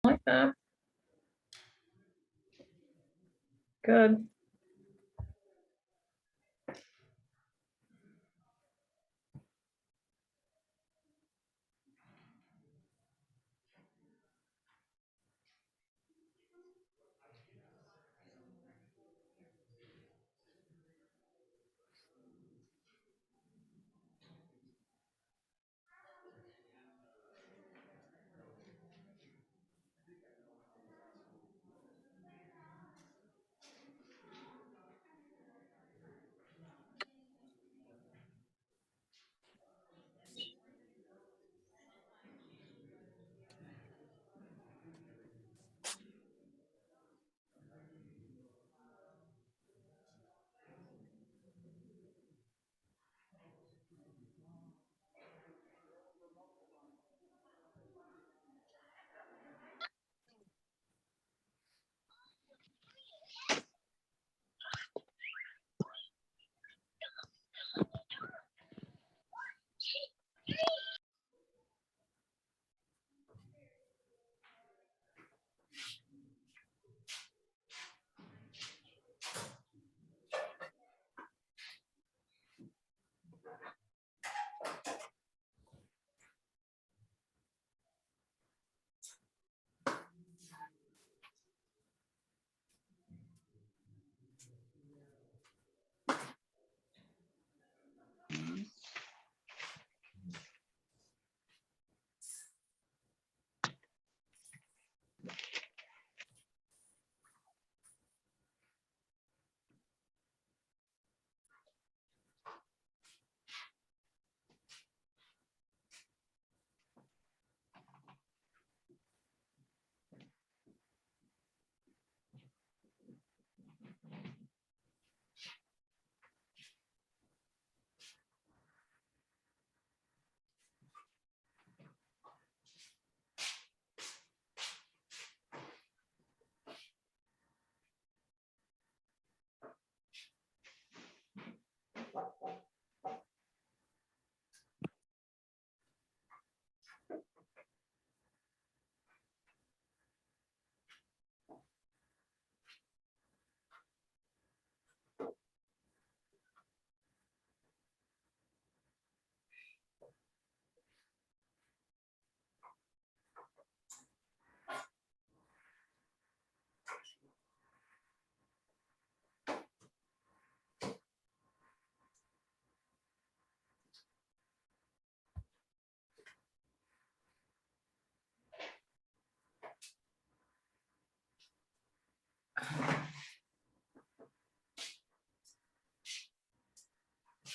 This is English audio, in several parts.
like that. Good.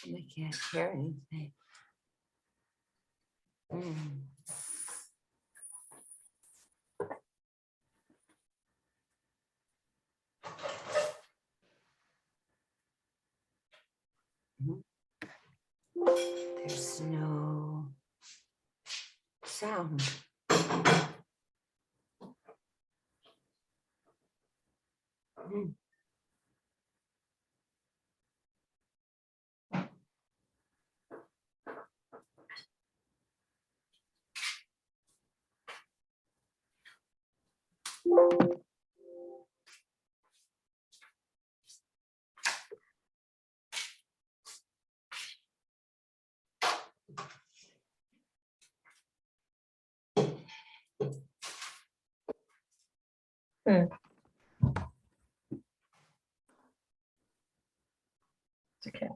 I can't hear anything. There's no sound. It's okay.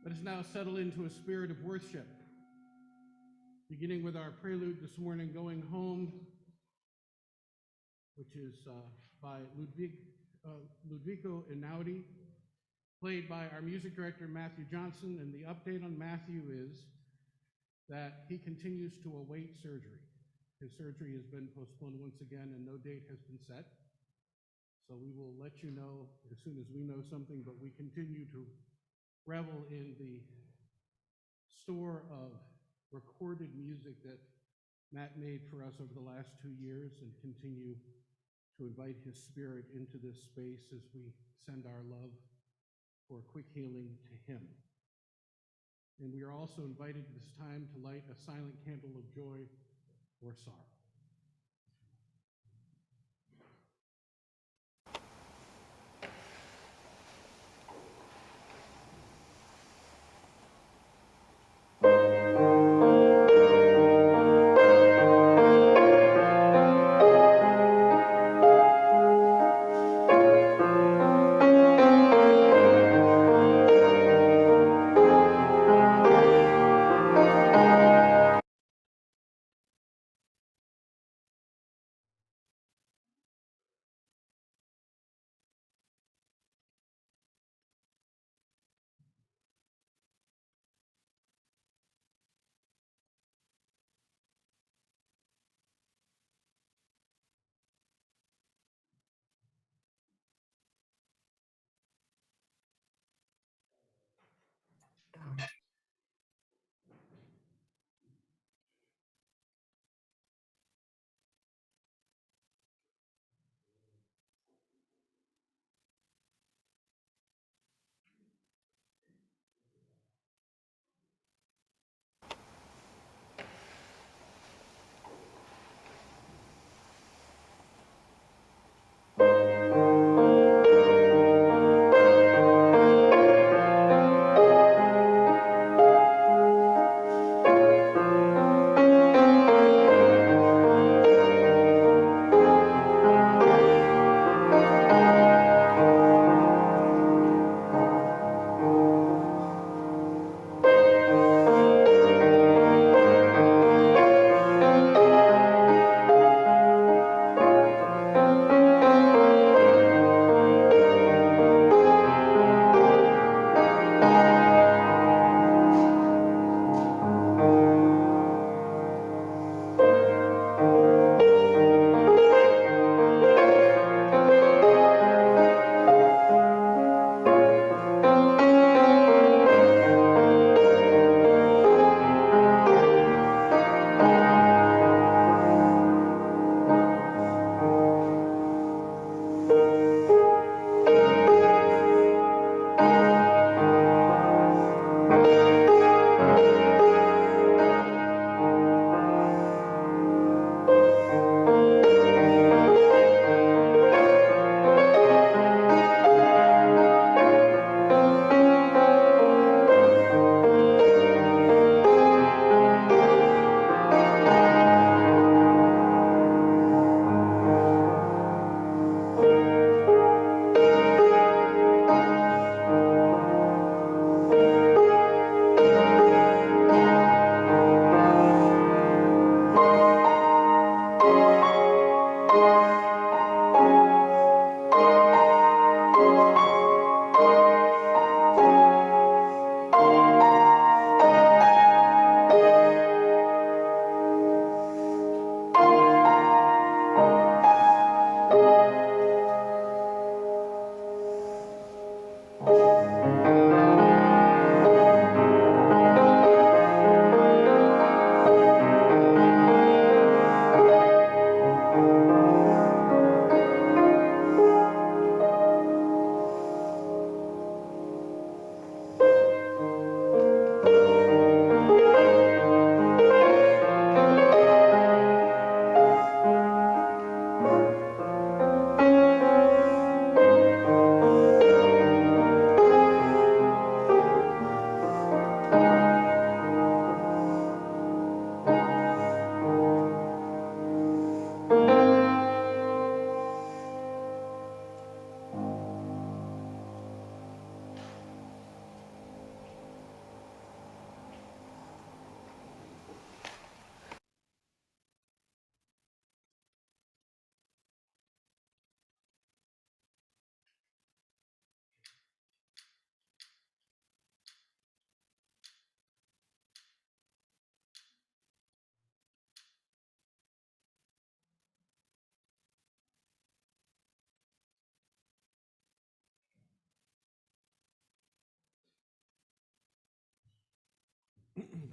Let us now settle into a spirit of worship, beginning with our prelude this morning, Going Home, which is by Ludwiko Einaudi, played by our music director, Matthew Johnson. And the update on Matthew is that he continues to await surgery. His surgery has been postponed once again, and no date has been set. So we will let you know as soon as we know something, but we continue to revel in the store of recorded music that Matt made for us over the last 2 years, and continue to invite his spirit into this space as we send our love for quick healing to him. And we are also invited this time to light a silent candle of joy or sorrow.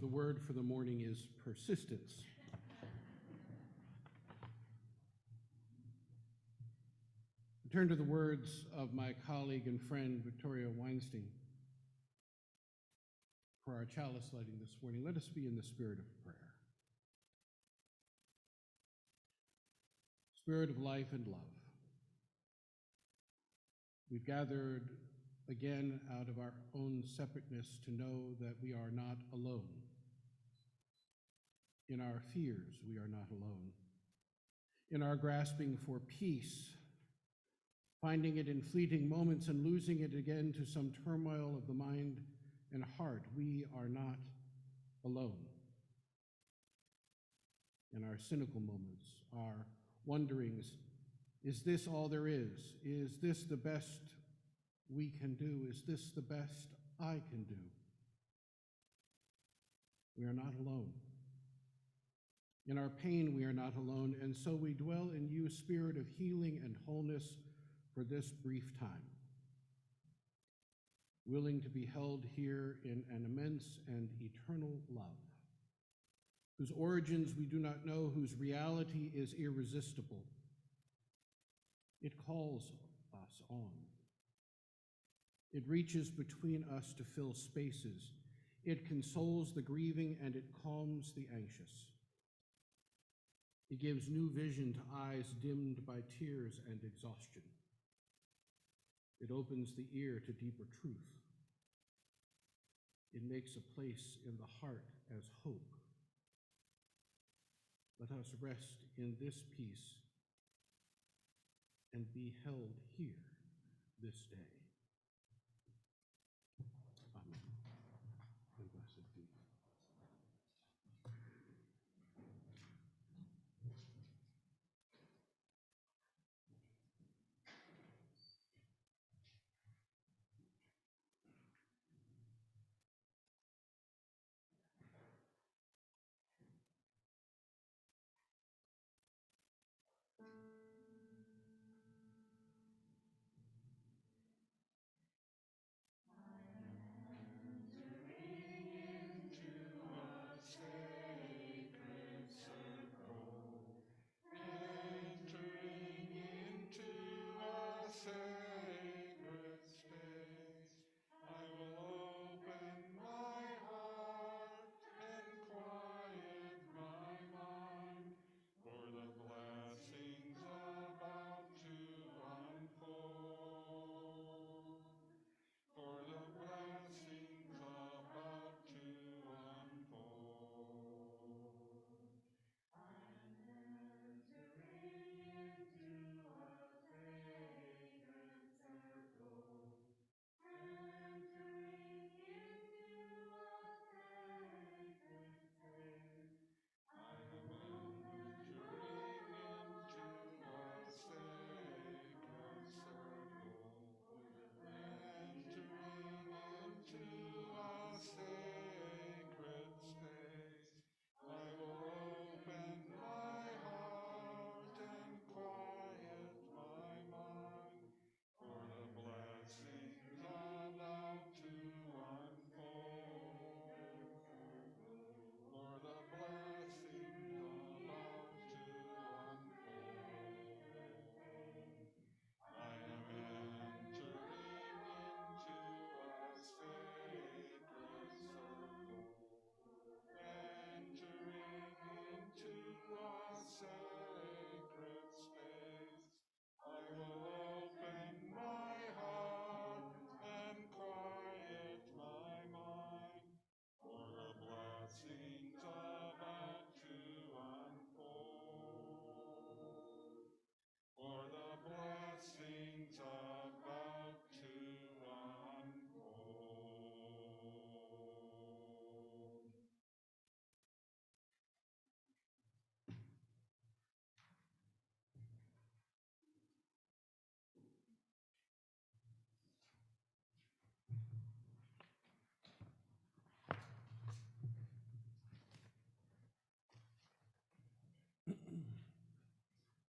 the word for the morning is persistence. Turn to the words of my colleague and friend, Victoria Weinstein, for our chalice lighting this morning. Let us be in the spirit of prayer. Spirit of life and love. We've gathered again out of our own separateness to know that we are not alone. In our fears, we are not alone. In our grasping for peace, finding it in fleeting moments and losing it again to some turmoil of the mind and heart, we are not alone. In our cynical moments, our wonderings, is this all there is? Is this the best we can do? Is this the best I can do? We are not alone. In our pain, we are not alone, and so we dwell in you, spirit of healing and wholeness, for this brief time, willing to be held here in an immense and eternal love, whose origins we do not know, whose reality is irresistible. It calls us on. It reaches between us to fill spaces. It consoles the grieving and it calms the anxious. It gives new vision to eyes dimmed by tears and exhaustion. It opens the ear to deeper truth. It makes a place in the heart as hope. Let us rest in this peace and be held here this day. Amen. And blessed be.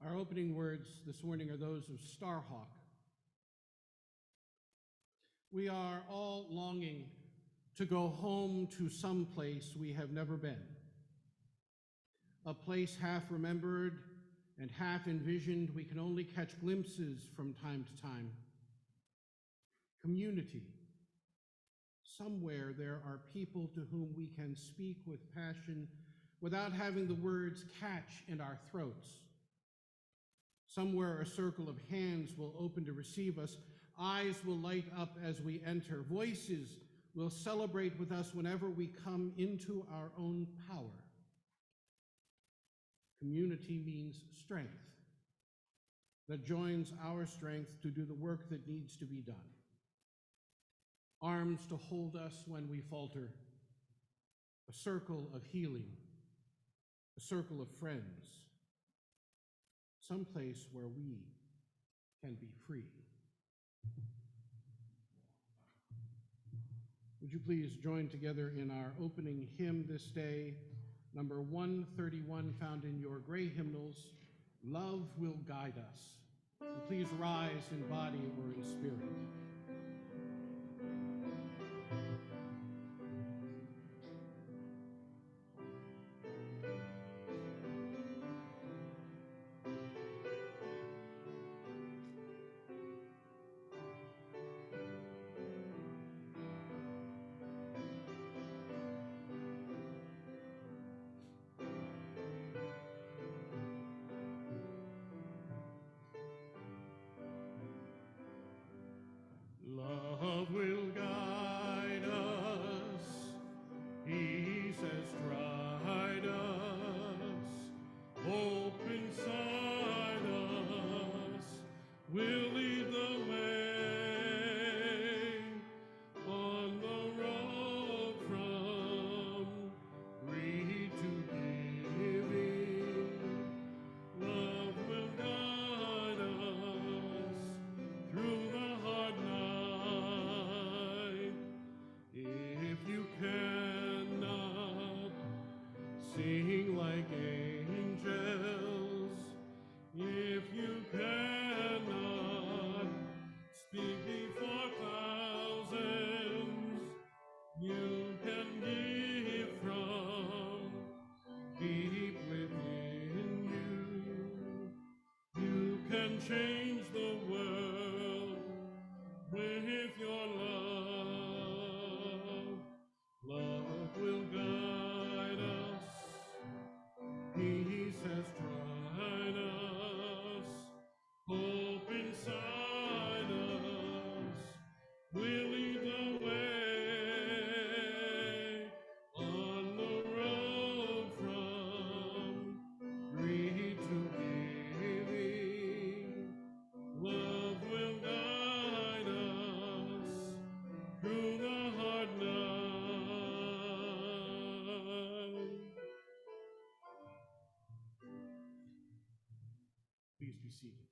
Our opening words this morning are those of Starhawk. We are all longing to go home to some place we have never been, a place half remembered and half envisioned we can only catch glimpses from time to time. Community. Somewhere there are people to whom we can speak with passion without having the words catch in our throats. Somewhere a circle of hands will open to receive us, eyes will light up as we enter, voices will celebrate with us whenever we come into our own power. Community means strength that joins our strength to do the work that needs to be done. Arms to hold us when we falter, a circle of healing, a circle of friends, someplace where we can be free. Would you please join together in our opening hymn this day, number 131, found in your gray hymnals, Love Will Guide Us. And please rise in body or in spirit. Love will guide us, peace has tried us, hope inside us will lead the way on the road from greed to giving. Love will guide us through the hard night. If you cannot sing like angels, if you cannot speak before thousands, you can give from deep within you. You can change the world with your love. Love will guide us. Peace has tried us. Hope inside us will lead the way on the road from greed to giving. Love will guide us through the hard night. Please be seated.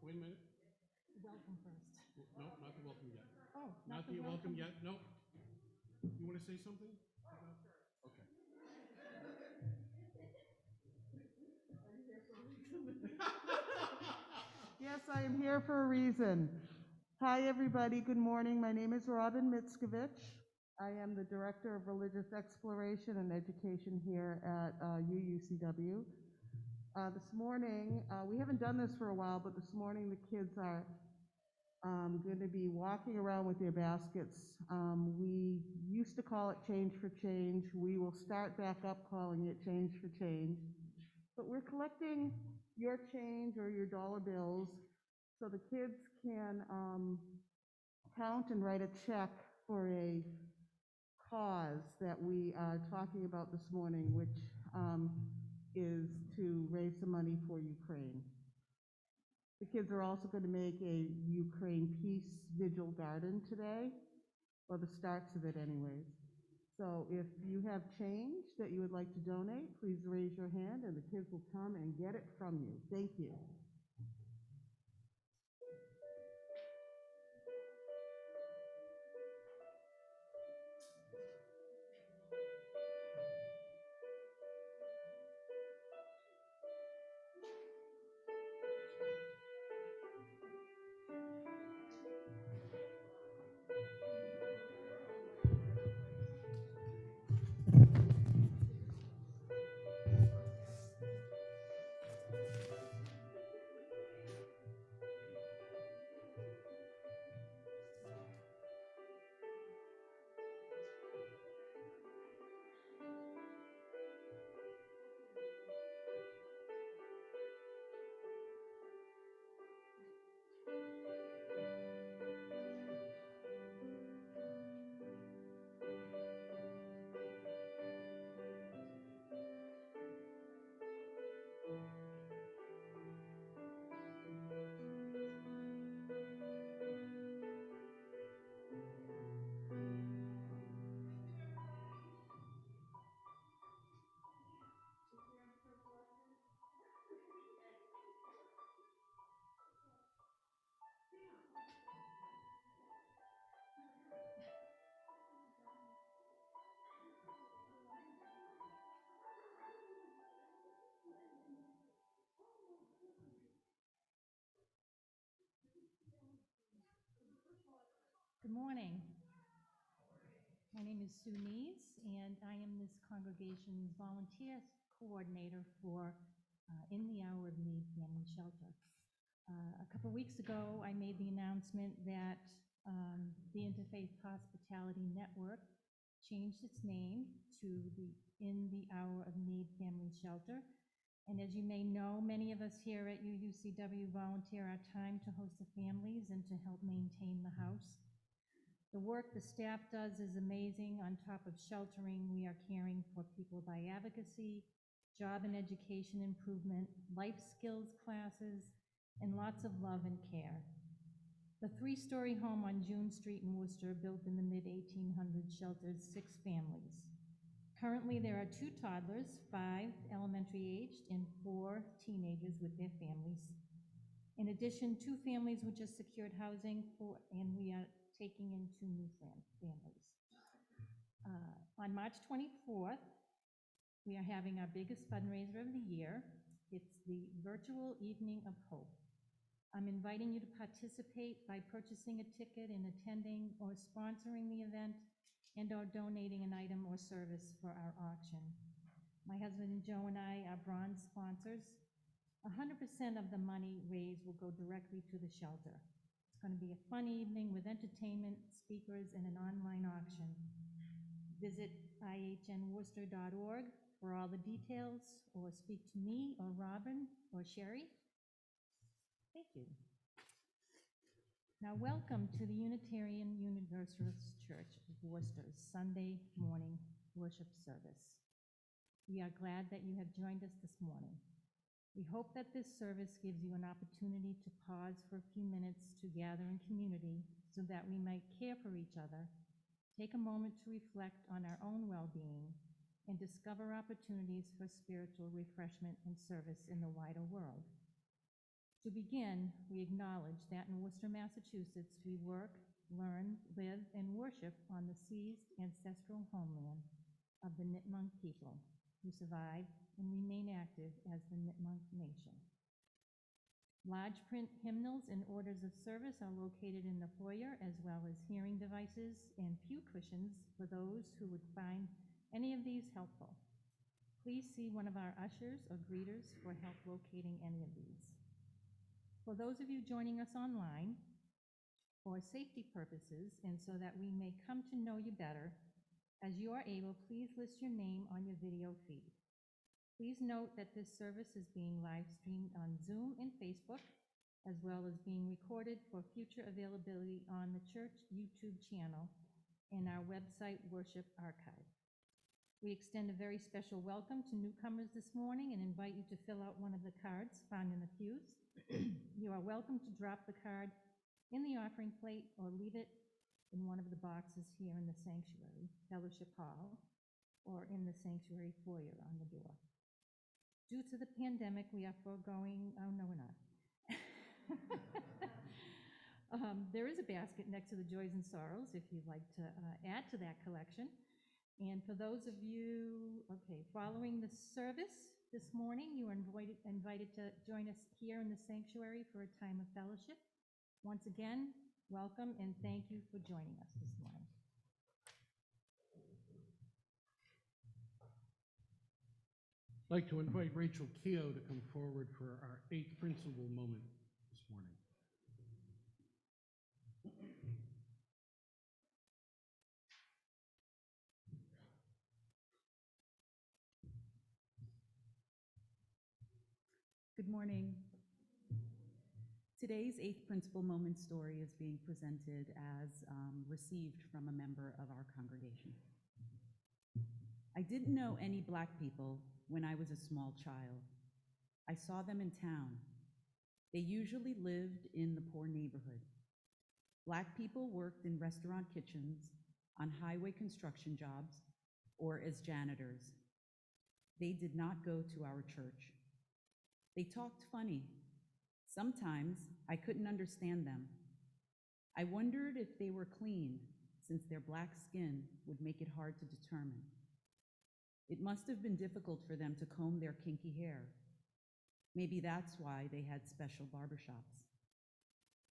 Wait a minute. Welcome first. No, not the welcome yet. Oh, Not the welcome yet. No. You want to say something? Okay. Yes, I am here for a reason. Hi, everybody. Good morning. My name is Robin Mitskovich. I am the Director of Religious Exploration and Education here at UUCW. This morning, we haven't done this for a while, but this morning the kids are going to be walking around with their baskets. We used to call it Change for Change. We will start back up calling it Change for Change. But we're collecting your change or your dollar bills so the kids can count and write a check for a cause that we are talking about this morning, which is to raise some money for Ukraine. The kids are also going to make a Ukraine Peace Vigil Garden today, or the starts of it anyways. So if you have change that you would like to donate, please raise your hand and the kids will come and get it from you. Thank you. Good morning. My name is Sue Nees, and I am this congregation's volunteer coordinator for In the Hour of Need Family Shelter. A couple weeks ago, I made the announcement that the Interfaith Hospitality Network changed its name to the In the Hour of Need Family Shelter. And as you may know, many of us here at UUCW volunteer our time to host the families and to help maintain the house. The work the staff does is amazing. On top of sheltering, we are caring for people by advocacy, job and education improvement, life skills classes, and lots of love and care. The 3-story home on June Street in Worcester, built in the mid-1800s, shelters 6 families. Currently, there are 2 toddlers, 5 elementary aged, and 4 teenagers with their families. In addition, 2 families were just secured housing for, and we are taking in 2 new families. On March 24th, we are having our biggest fundraiser of the year. It's the Virtual Evening of Hope. I'm inviting you to participate by purchasing a ticket and attending or sponsoring the event and or donating an item or service for our auction. My husband Joe and I are bronze sponsors. 100% of the money raised will go directly to the shelter. It's going to be a fun evening with entertainment, speakers, and an online auction. Visit ihnworcester.org for all the details, or speak to me or Robin or Sherry. Thank you. Now, welcome to the Unitarian Universalist Church of Worcester's Sunday morning worship service. We are glad that you have joined us this morning. We hope that this service gives you an opportunity to pause for a few minutes to gather in community so that we might care for each other, take a moment to reflect on our own well-being, and discover opportunities for spiritual refreshment and service in the wider world. To begin, we acknowledge that in Worcester, Massachusetts, we work, learn, live, and worship on the seized ancestral homeland of the Nipmuc people, who survived and remain active as the Nipmuc Nation. Large print hymnals and orders of service are located in the foyer, as well as hearing devices and pew cushions for those who would find any of these helpful. Please see one of our ushers or greeters for help locating any of these. For those of you joining us online, for safety purposes and so that we may come to know you better, as you are able, please list your name on your video feed. Please note that this service is being live streamed on Zoom and Facebook, as well as being recorded for future availability on the church YouTube channel and our website worship archive. We extend a very special welcome to newcomers this morning and invite you to fill out one of the cards found in the pews. You are welcome to drop the card in the offering plate or leave it in one of the boxes here in the sanctuary, fellowship hall, or in the sanctuary foyer on the door. Due to the pandemic, we are foregoing, oh no, we're not. There is a basket next to the Joys and Sorrows if you'd like to add to that collection. And for those of you, following the service this morning, you are invited to join us here in the sanctuary for a time of fellowship. Once again, welcome and thank you for joining us this morning. I'd like to invite Rachel Keogh to come forward for our 8th principal moment this morning. Good morning. Today's 8th principal moment story is being presented as received from a member of our congregation. I didn't know any Black people when I was a small child. I saw them in town. They usually lived in the poor neighborhood. Black people worked in restaurant kitchens, on highway construction jobs, or as janitors. They did not go to our church. They talked funny. Sometimes I couldn't understand them. I wondered if they were clean, since their Black skin would make it hard to determine. It must have been difficult for them to comb their kinky hair. Maybe that's why they had special barbershops.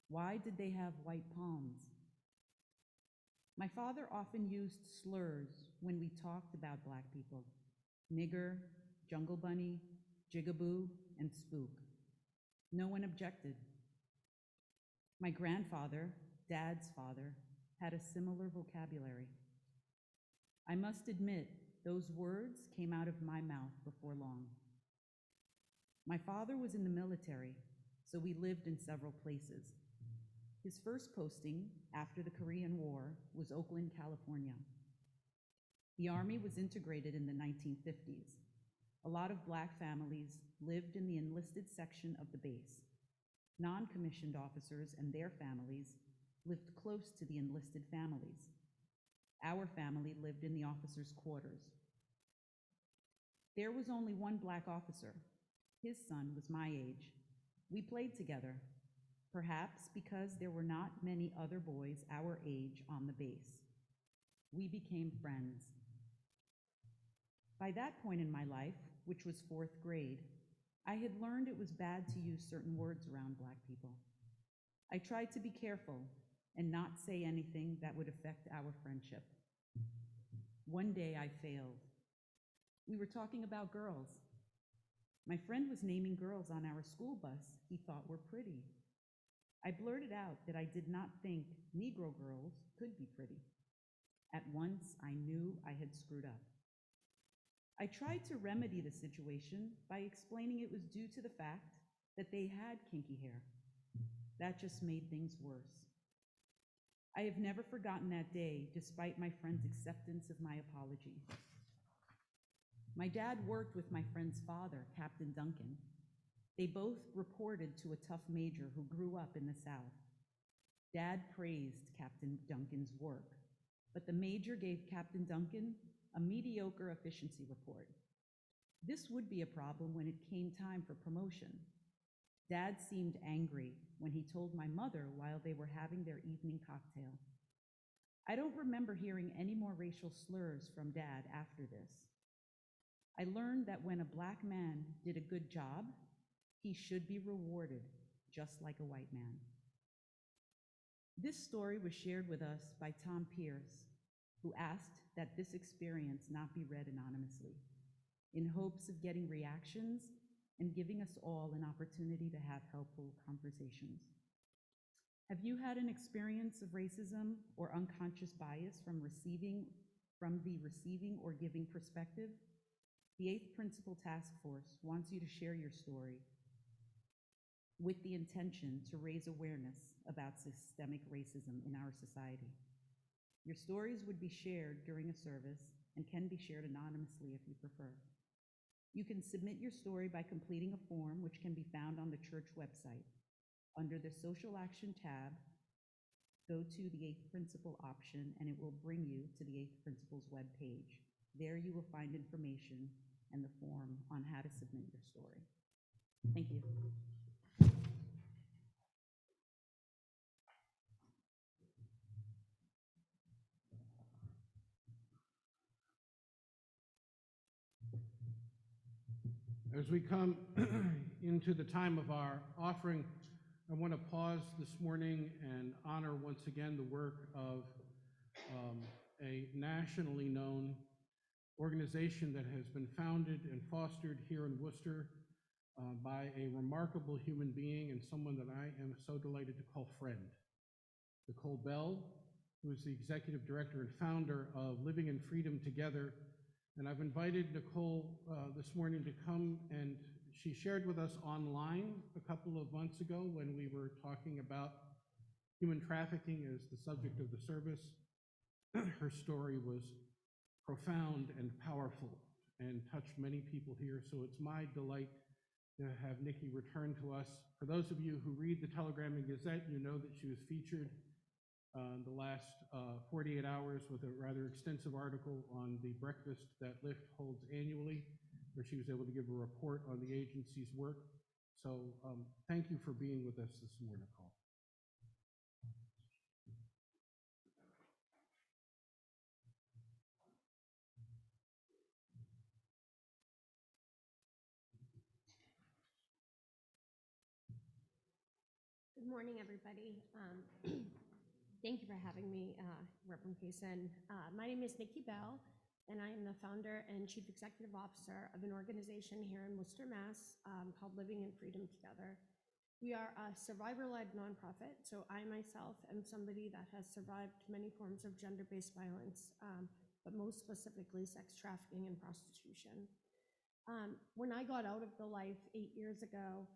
Why did they have white palms? My father often used slurs when we talked about Black people: nigger, jungle bunny, jigaboo, and spook. No one objected. My grandfather, Dad's father, had a similar vocabulary. I must admit, those words came out of my mouth before long. My father was in the military, so we lived in several places. His first posting after the Korean War was Oakland, California. The Army was integrated in the 1950s. A lot of Black families lived in the enlisted section of the base. Non-commissioned officers and their families lived close to the enlisted families. Our family lived in the officers' quarters. There was only one Black officer. His son was my age. We played together, perhaps because there were not many other boys our age on the base. We became friends. By that point in my life, which was 4th grade, I had learned it was bad to use certain words around Black people. I tried to be careful and not say anything that would affect our friendship. One day I failed. We were talking about girls. My friend was naming girls on our school bus he thought were pretty. I blurted out that I did not think Negro girls could be pretty. At once, I knew I had screwed up. I tried to remedy the situation by explaining it was due to the fact that they had kinky hair. That just made things worse. I have never forgotten that day, despite my friend's acceptance of my apology. My dad worked with my friend's father, Captain Duncan. They both reported to a tough major who grew up in the South. Dad praised Captain Duncan's work, but the major gave Captain Duncan a mediocre efficiency report. This would be a problem when it came time for promotion. Dad seemed angry when he told my mother while they were having their evening cocktail. I don't remember hearing any more racial slurs from Dad after this. I learned that when a Black man did a good job, he should be rewarded just like a white man. This story was shared with us by Tom Pierce, who asked that this experience not be read anonymously, in hopes of getting reactions and giving us all an opportunity to have helpful conversations. Have you had an experience of racism or unconscious bias from the receiving or giving perspective? The 8th Principal Task Force wants you to share your story with the intention to raise awareness about systemic racism in our society. Your stories would be shared during a service and can be shared anonymously if you prefer. You can submit your story by completing a form which can be found on the church website. Under the Social Action tab, go to the 8th Principle option and it will bring you to the 8th Principle's webpage. There you will find information and the form on how to submit your story. Thank you. As we come into the time of our offering, I want to pause this morning and honor once again the work of a nationally known organization that has been founded and fostered here in Worcester by a remarkable human being and someone that I am so delighted to call friend. Nicole Bell, who is the executive director and founder of Living in Freedom Together. And I've invited Nicole this morning to come, and she shared with us online a couple of months ago when we were talking about human trafficking as the subject of the service. Her story was profound and powerful and touched many people here, so it's my delight to have Nikki return to us. For those of you who read the Telegram and Gazette, you know that she was featured the last 48 hours with a rather extensive article on the breakfast that Lyft holds annually, where she was able to give a report on the agency's work. So thank you for being with us this morning, Nicole. Good morning, everybody. Thank you for having me, Reverend Payson. My name is Nikki Bell, and I am the founder and chief executive officer of an organization here in Worcester, Mass, called Living in Freedom Together. We are a survivor-led nonprofit, so I myself am somebody that has survived many forms of gender-based violence, but most specifically sex trafficking and prostitution. When I got out of the life 8 years ago,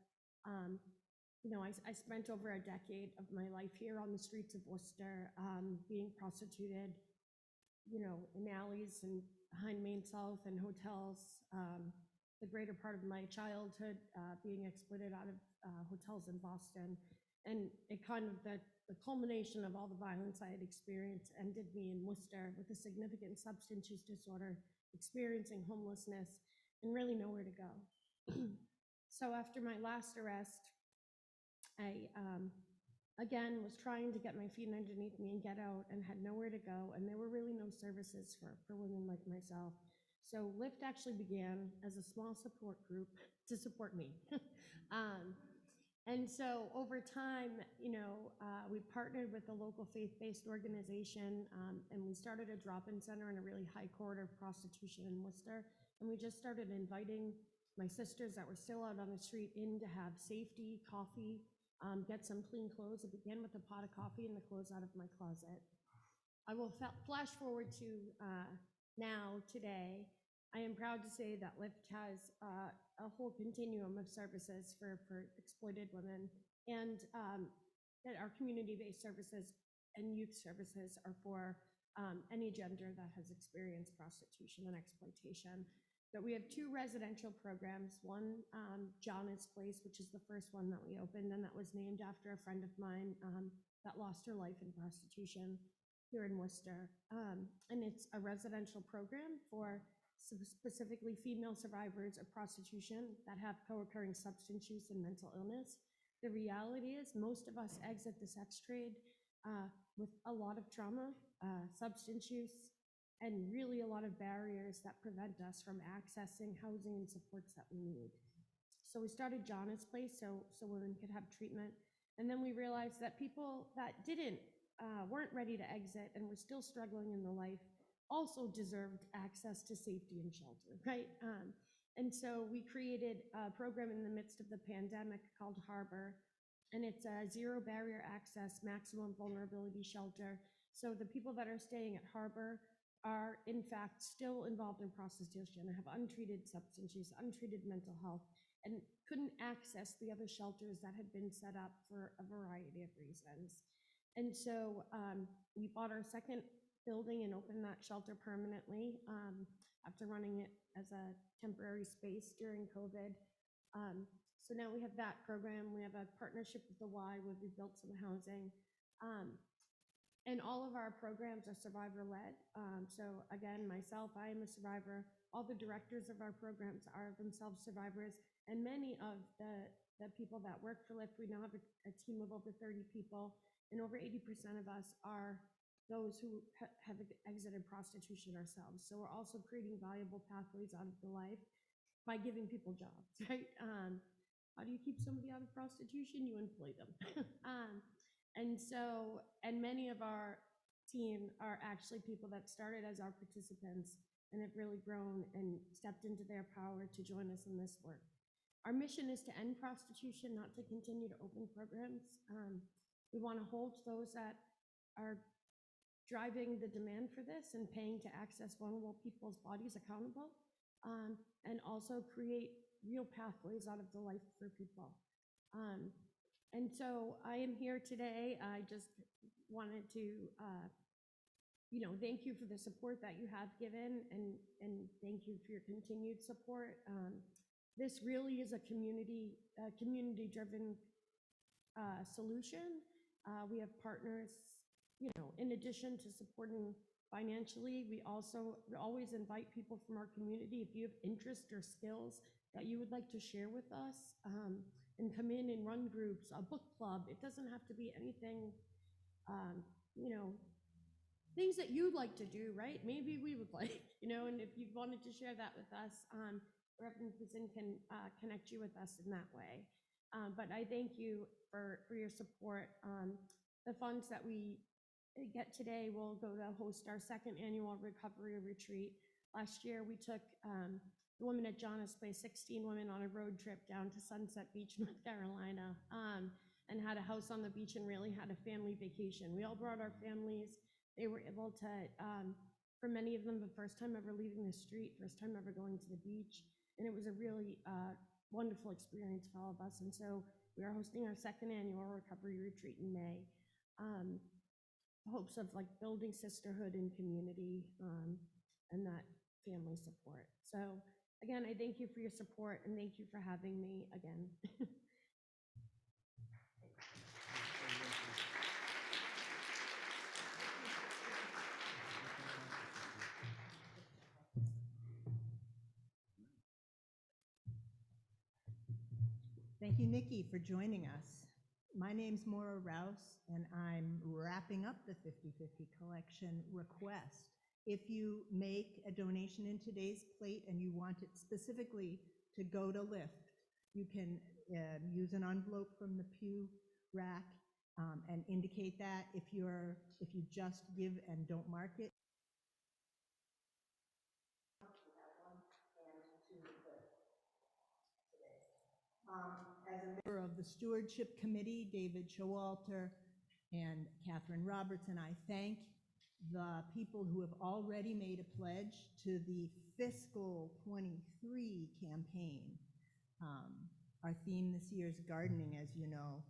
I spent over a decade of my life here on the streets of Worcester, being prostituted, in alleys and behind Main South and hotels, the greater part of my childhood being exploited out of hotels in Boston. And it kind of, the culmination of all the violence I had experienced ended me in Worcester with a significant substance use disorder, experiencing homelessness, and really nowhere to go. So after my last arrest, I, again, was trying to get my feet underneath me and get out and had nowhere to go. And there were really no services for women like myself. So Lyft actually began as a small support group to support me. And so over time, we partnered with a local faith-based organization, and we started a drop-in center in a really high corridor of prostitution in Worcester. And we just started inviting my sisters that were still out on the street in to have safety, coffee, get some clean clothes. It began with a pot of coffee and the clothes out of my closet. I will flash forward to now, today. I am proud to say that Lyft has a whole continuum of services for exploited women, and that our community-based services and youth services are for any gender that has experienced prostitution and exploitation. But we have 2 residential programs, one, Jana's Place, which is the first one that we opened, and that was named after a friend of mine that lost her life in prostitution here in Worcester. And it's a residential program for specifically female survivors of prostitution that have co-occurring substance use and mental illness. The reality is most of us exit the sex trade with a lot of trauma, substance use, and really a lot of barriers that prevent us from accessing housing and supports that we need. So we started Jana's Place so women could have treatment. And then we realized that people that weren't ready to exit and were still struggling in the life also deserved access to safety and shelter, right? And so we created a program in the midst of the pandemic called Harbor, and it's a zero barrier access, maximum vulnerability shelter. So the people that are staying at Harbor are in fact still involved in prostitution, have untreated substance use, untreated mental health, and couldn't access the other shelters that had been set up for a variety of reasons. And so we bought our second building and opened that shelter permanently after running it as a temporary space during COVID. So now we have that program. We have a partnership with the Y where we built some housing. And all of our programs are survivor-led. So again, myself, I am a survivor. All the directors of our programs are themselves survivors. And many of the people that work for Lyft, we now have a team of over 30 people, and over 80% of us are those who have exited prostitution ourselves. So we're also creating valuable pathways out of the life by giving people jobs, right? How do you keep somebody out of prostitution? You employ them. And many of our team are actually people that started as our participants and have really grown and stepped into their power to join us in this work. Our mission is to end prostitution, not to continue to open programs. We want to hold those that are driving the demand for this and paying to access vulnerable people's bodies accountable, and also create real pathways out of the life for people. And so I am here today. I just wanted to, thank you for the support that you have given, and thank you for your continued support. This really is a community-driven solution. We have partners, in addition to supporting financially, we always invite people from our community. If you have interest or skills that you would like to share with us, and come in and run groups, a book club. It doesn't have to be anything, things that you'd like to do, right? Maybe we would like, and if you wanted to share that with us, Reverend Payson can connect you with us in that way. But I thank you for your support. The funds that we today, we'll go to host our second annual recovery retreat. Last year, we took the women at Jonas Place, 16 women on a road trip down to Sunset Beach, North Carolina, and had a house on the beach and really had a family vacation. We all brought our families. They were able to, for many of them, the first time ever leaving the street, first time ever going to the beach. And it was a really wonderful experience for all of us. And so we are hosting our second annual recovery retreat in May. Hopes of like building sisterhood and community and that family support. So again, I thank you for your support and thank you for having me again. Thank you, Nikki, for joining us. My name's Maura Rouse, and I'm wrapping up the 50/50 collection request. If you make a donation in today's plate and you want it specifically to go to Lyft, you can use an envelope from the pew rack and indicate that. If you just give and don't mark it, as a member of the Stewardship Committee, David Showalter and Catherine Roberts and I thank the people who have already made a pledge to the fiscal 23 campaign. Our theme this year is gardening, as you know.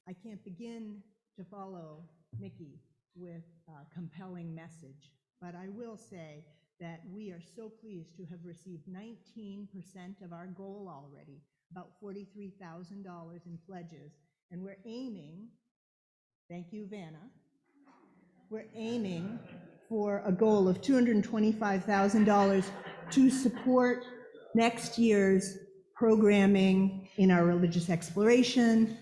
I can't begin to follow Nikki with a compelling message, but I will say that we are so pleased to have received 19% of our goal already, about $43,000 in pledges, and we're aiming, thank you, Vanna, we're aiming for a goal of $225,000 to support next year's programming in our religious exploration,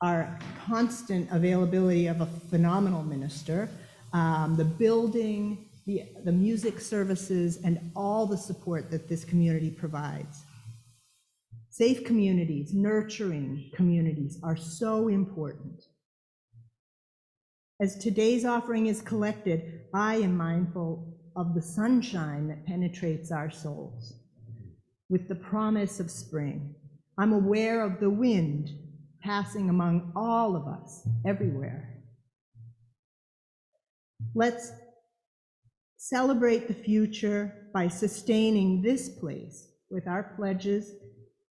our constant availability of a phenomenal minister, the building, the music services, and all the support that this community provides. Safe communities, nurturing communities are so important. As today's offering is collected, I am mindful of the sunshine that penetrates our souls with the promise of spring. I'm aware of the wind passing among all of us everywhere. Let's celebrate the future by sustaining this place with our pledges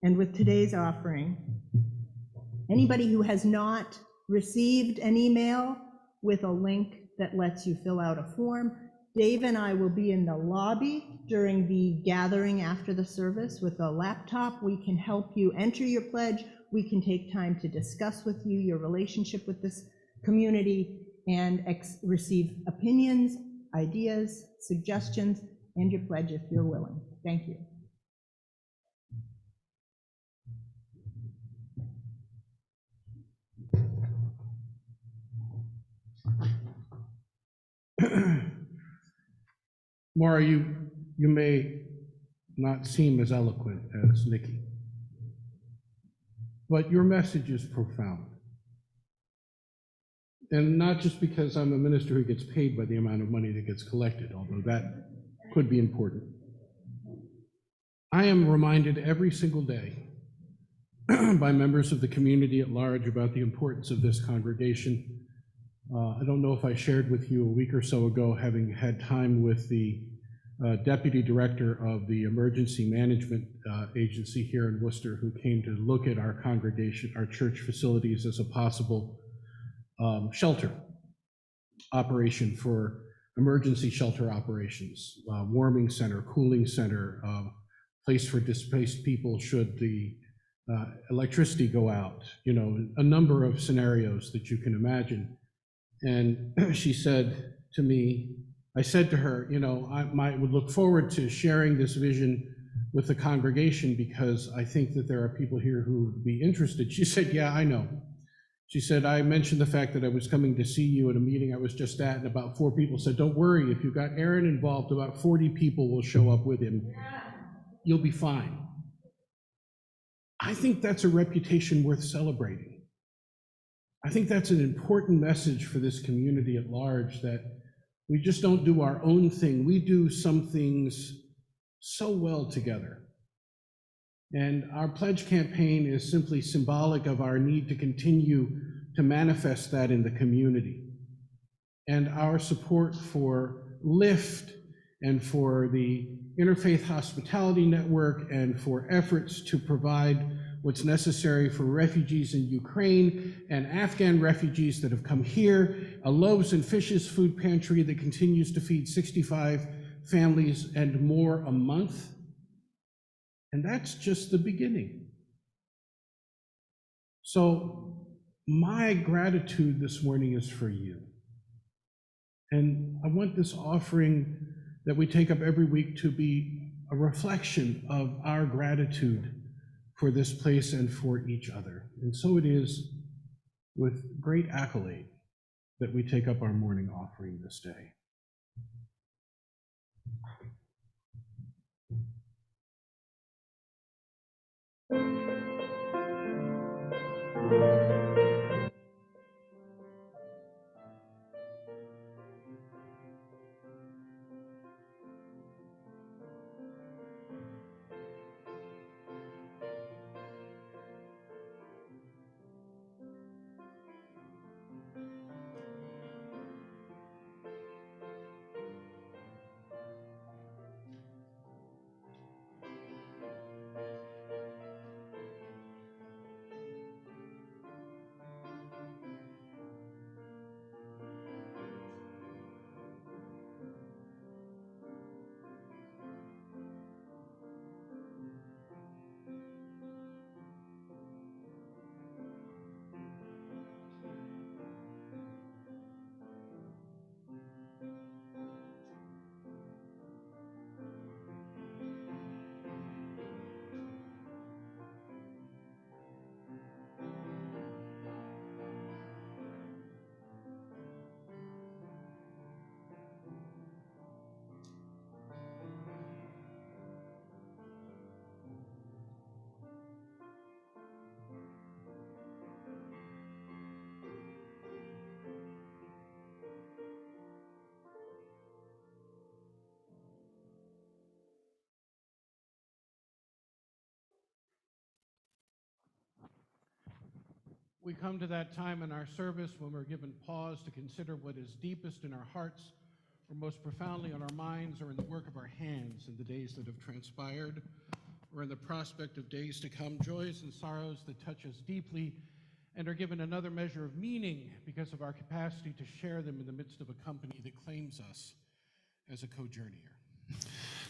and with today's offering. Anybody who has not received an email with a link that lets you fill out a form, Dave and I will be in the lobby during the gathering after the service with a laptop. We can help you enter your pledge. We can take time to discuss with you your relationship with this community and receive opinions, ideas, suggestions, and your pledge if you're willing. Thank you. Maura, you may not seem as eloquent as Nikki, but your message is profound. And not just because I'm a minister who gets paid by the amount of money that gets collected, although that could be important. I am reminded every single day by members of the community at large about the importance of this congregation. I don't know if I shared with you a week or so ago, having had time with the deputy director of the emergency management agency here in Worcester, who came to look at our congregation, our church facilities as a possible shelter operation for emergency shelter operations, warming center, cooling center, place for displaced people should the electricity go out, you know, a number of scenarios that you can imagine. And she said to me, I said to her, you know, I would look forward to sharing this vision with the congregation because I think that there are people here who would be interested. She said, yeah, I know. She said, I mentioned the fact that I was coming to see you at a meeting I was just at, and about 4 people said, don't worry, if you've got Aaron involved, about 40 people will show up with him. You'll be fine. I think that's a reputation worth celebrating. I think that's an important message for this community at large, that we just don't do our own thing. We do some things so well together. And our pledge campaign is simply symbolic of our need to continue to manifest that in the community. And our support for LIFT and for the Interfaith Hospitality Network and for efforts to provide what's necessary for refugees in Ukraine and Afghan refugees that have come here, a Loaves and Fishes food pantry that continues to feed 65 families and more a month. And that's just the beginning. So my gratitude this morning is for you. And I want this offering that we take up every week to be a reflection of our gratitude for this place and for each other. And so it is with great accolade that we take up our morning offering this day. We come to that time in our service when we're given pause to consider what is deepest in our hearts, or most profoundly on our minds, or in the work of our hands in the days that have transpired, or in the prospect of days to come, joys and sorrows that touch us deeply and are given another measure of meaning because of our capacity to share them in the midst of a company that claims us as a co-journeyer.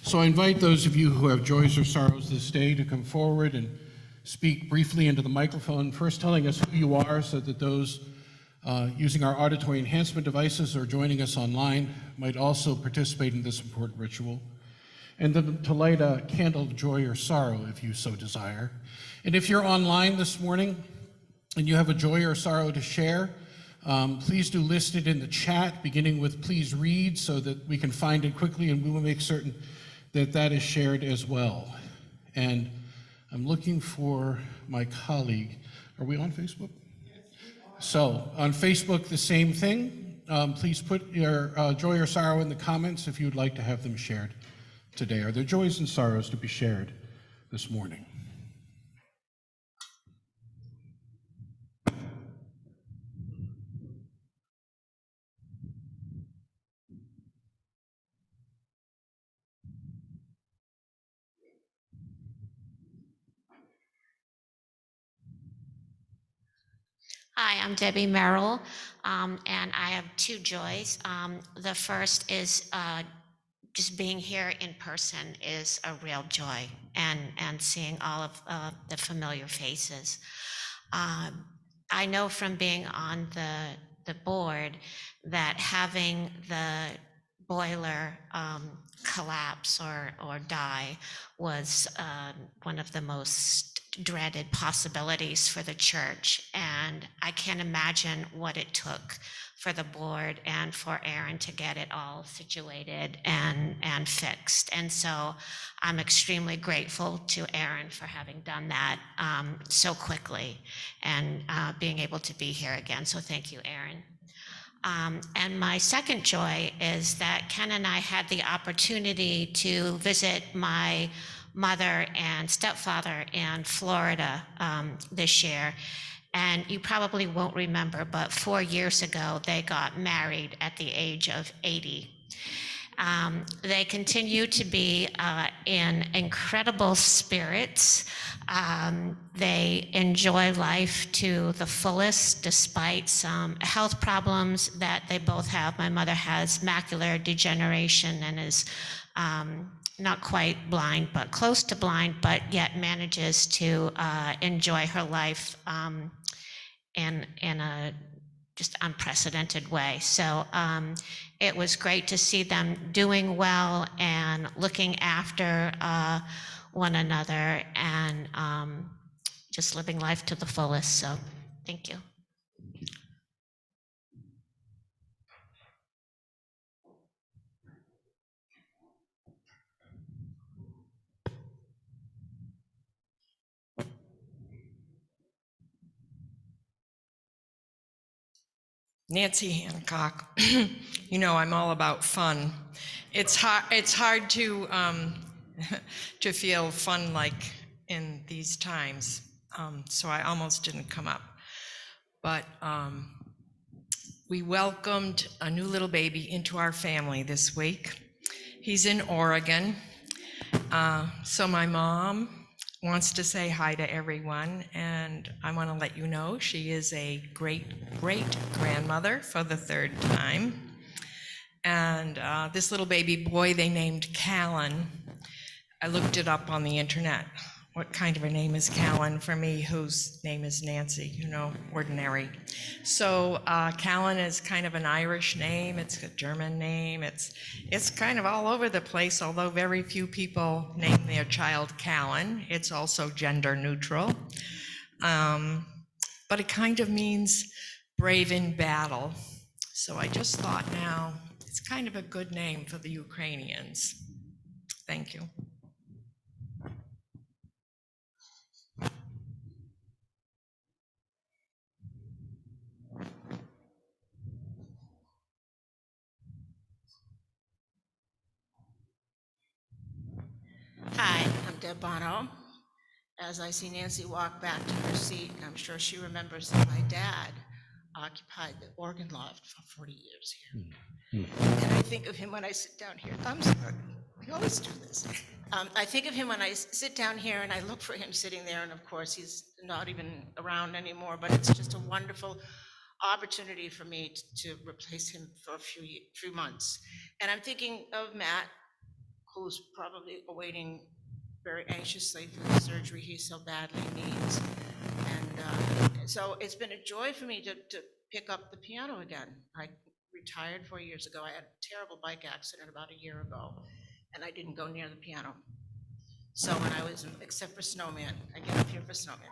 So I invite those of you who have joys or sorrows this day to come forward and speak briefly into the microphone, first telling us who you are so that those using our auditory enhancement devices or joining us online might also participate in this important ritual. And then to light a candle of joy or sorrow if you so desire. And if you're online this morning and you have a joy or sorrow to share, please do list it in the chat, beginning with please read, so that we can find it quickly, and we will make certain that that is shared as well. And I'm looking for my colleague. Are we on Facebook? Yes, we are. So on Facebook, the same thing. Please put your joy or sorrow in the comments if you'd like to have them shared today. Are there joys and sorrows to be shared this morning? Hi, I'm Debbie Merrill, and I have two joys. The first is just being here in person is a real joy, and seeing all of the familiar faces. I know from being on the board that having the boiler collapse or die was one of the most dreaded possibilities for the church. And I can't imagine what it took for the board and for Aaron to get it all situated and fixed. And so I'm extremely grateful to Aaron for having done that so quickly and being able to be here again. So thank you, Aaron. And my second joy is that Ken and I had the opportunity to visit my mother and stepfather in Florida this year. And you probably won't remember, but 4 years ago, they got married at the age of 80. They continue to be in incredible spirits. They enjoy life to the fullest, despite some health problems that they both have. My mother has macular degeneration and is not quite blind, but close to blind, but yet manages to enjoy her life in a just unprecedented way. So it was great to see them doing well and looking after one another and just living life to the fullest. So thank you. Nancy Hancock. You know, I'm all about fun. It's hard to to feel fun like in these times. So I almost didn't come up. But we welcomed a new little baby into our family this week. He's in Oregon. So my mom wants to say hi to everyone, and I want to let you know she is a great-great-grandmother for the 3rd time. And this little baby boy they named Callan. I looked it up on the internet. What kind of a name is Callan for me, whose name is Nancy, you know, ordinary. So Callan is kind of an Irish name, it's a German name, it's kind of all over the place, although very few people name their child Callan. It's also gender neutral. But it kind of means brave in battle. So I just thought now, it's kind of a good name for the Ukrainians. Thank you. Hi, I'm Deb Bono. As I see Nancy walk back to her seat, I'm sure she remembers that my dad occupied the organ loft for 40 years here. And I think of him when I sit down here. I'm sorry, we always do this. I think of him when I sit down here and I look for him sitting there, and of course he's not even around anymore, but it's just a wonderful opportunity for me to replace him for a few months. And I'm thinking of Matt, who's probably awaiting very anxiously for the surgery he so badly needs. And so it's been a joy for me to pick up the piano again. I retired 4 years ago. I had a terrible bike accident about a year ago, and I didn't go near the piano. So when I was, except for Snowman, I get up here for Snowman.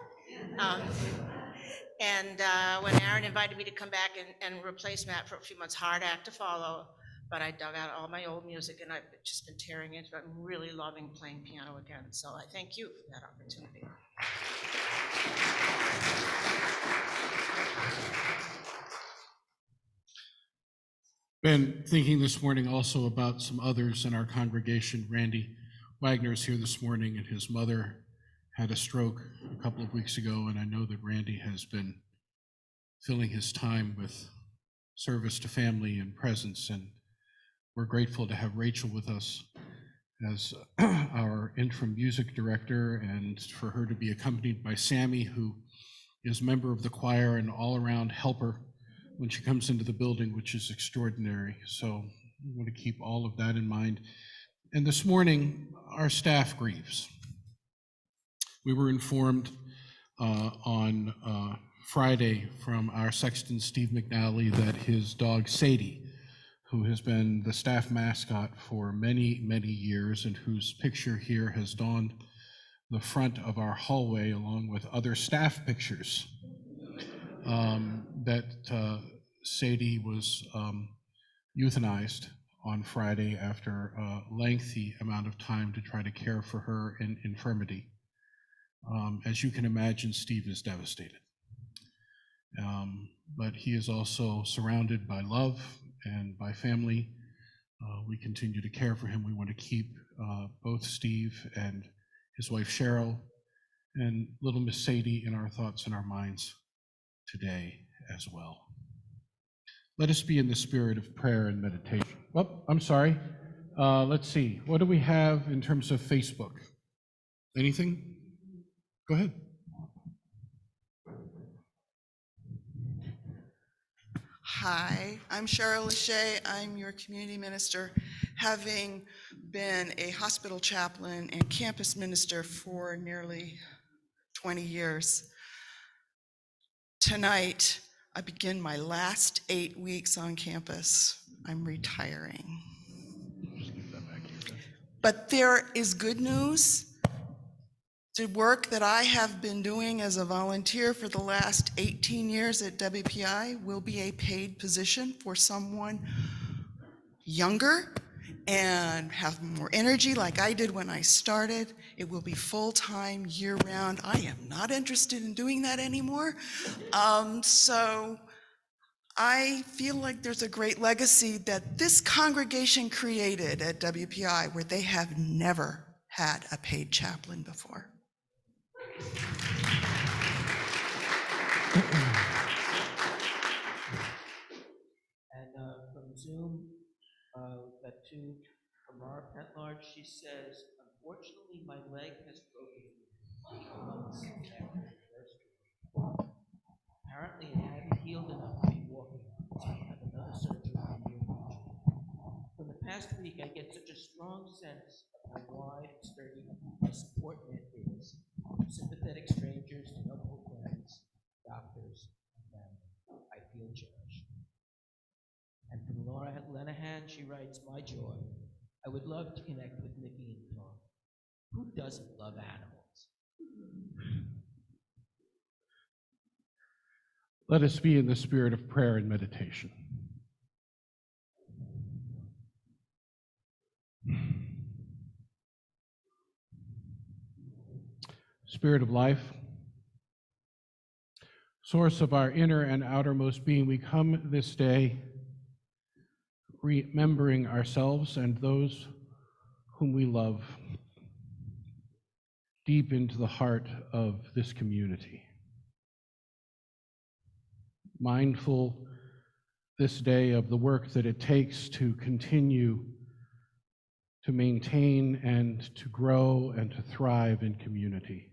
When Aaron invited me to come back and replace Matt for a few months, hard act to follow, but I dug out all my old music and I've just been tearing into it. I'm really loving playing piano again. So I thank you for that opportunity. Been thinking this morning also about some others in our congregation. Randy Wagner is here this morning, and his mother had a stroke a couple of weeks ago, and I know that Randy has been filling his time with service to family and presence, and we're grateful to have Rachel with us as our interim music director, and for her to be accompanied by Sammy, who is a member of the choir and all-around helper when she comes into the building, which is extraordinary. So we want to keep all of that in mind. And this morning, our staff grieves. We were informed on Friday from our sexton, Steve McNally, that his dog, Sadie, who has been the staff mascot for many, many years and whose picture here has dawned the front of our hallway along with other staff pictures that Sadie was euthanized on Friday after a lengthy amount of time to try to care for her in infirmity. As you can imagine, Steve is devastated. But he is also surrounded by love and by family. We continue to care for him. We want to keep both Steve and his wife Cheryl and little Miss Sadie in our thoughts and our minds today as well. Let us be in the spirit of prayer and meditation. Oh, I'm sorry. Let's see. What do we have in terms of Facebook? Anything? Go ahead. Hi, I'm Cheryl Lachey. I'm your community minister, having been a hospital chaplain and campus minister for nearly 20 years. Tonight, I begin my last 8 weeks on campus. I'm retiring. But there is good news. The work that I have been doing as a volunteer for the last 18 years at WPI will be a paid position for someone younger and have more energy like I did when I started. It will be full-time, year-round. I am not interested in doing that anymore. So I feel like there's a great legacy that this congregation created at WPI where they have never had a paid chaplain before. And from Zoom, we've got two from Laura Petlarge. She says, unfortunately, my leg has broken months after the first one. Apparently, it hadn't healed enough to be walking on, so I'll have another surgery in the near future. From the past week, I get such a strong sense of how wide and sturdy my support net is. Sympathetic strangers to helpful friends, doctors, and family. I feel cherished. And from Laura Lenahan, she writes, my joy. I would love to connect with Nikki and Tom. Who doesn't love animals? Let us be in the spirit of prayer and meditation. Spirit of life, source of our inner and outermost being, we come this day remembering ourselves and those whom we love deep into the heart of this community. Mindful this day of the work that it takes to continue to maintain and to grow and to thrive in community.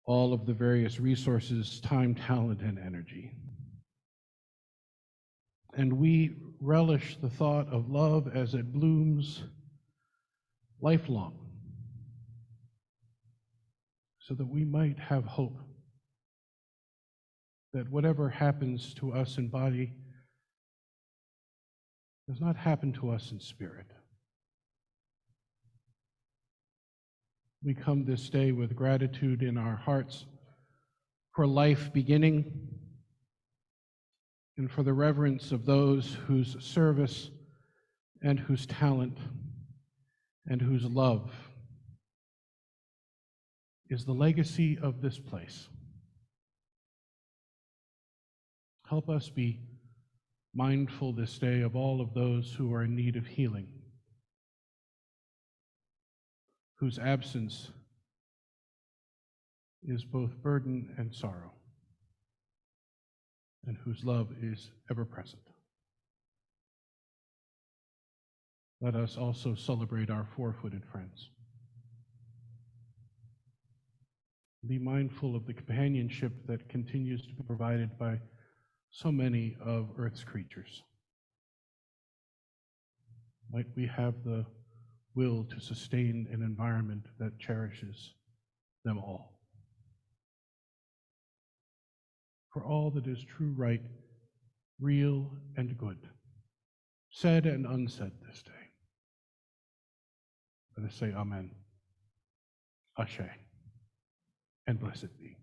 All of the various resources, time, talent, and energy. And we relish the thought of love as it blooms lifelong, so that we might have hope that whatever happens to us in body does not happen to us in spirit. We come this day with gratitude in our hearts for life beginning and for the reverence of those whose service and whose talent and whose love is the legacy of this place. Help us be mindful this day of all of those who are in need of healing, whose absence is both burden and sorrow, and whose love is ever present. Let us also celebrate our four-footed friends. Be mindful of the companionship that continues to be provided by so many of Earth's creatures. Might we have the will to sustain an environment that cherishes them all. For all that is true, right, real, and good, said and unsaid this day. Let us say amen. Ashe, and blessed be.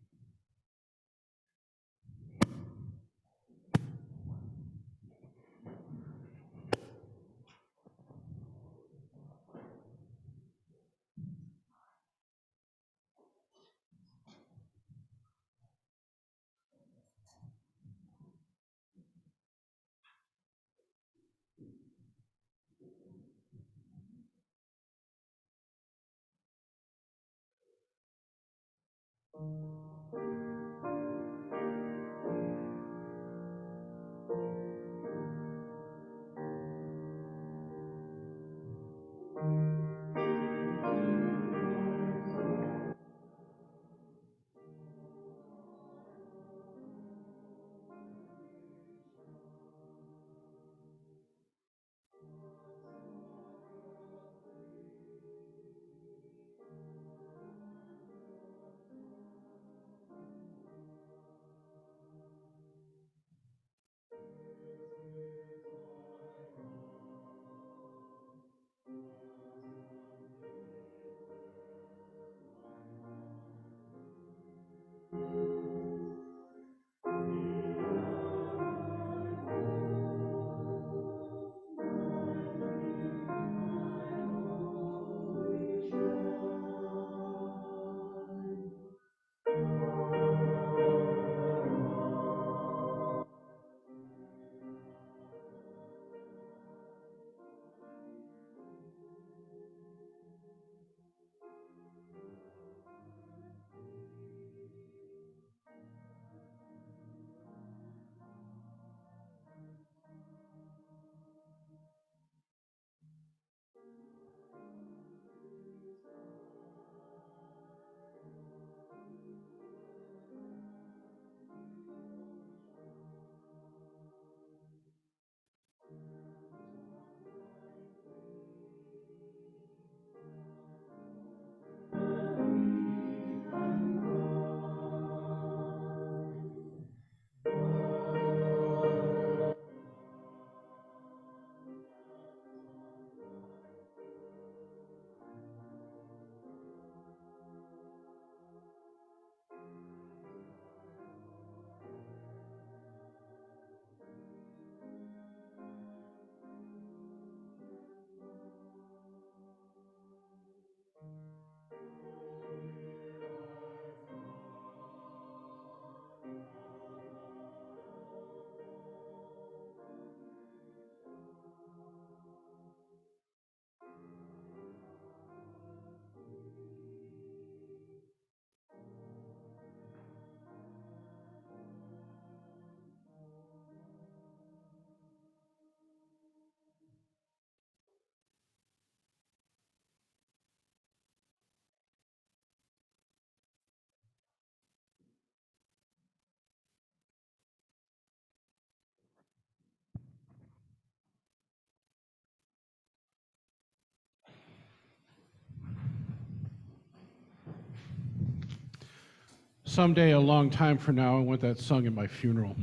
Someday, a long time from now, I want that sung in my funeral.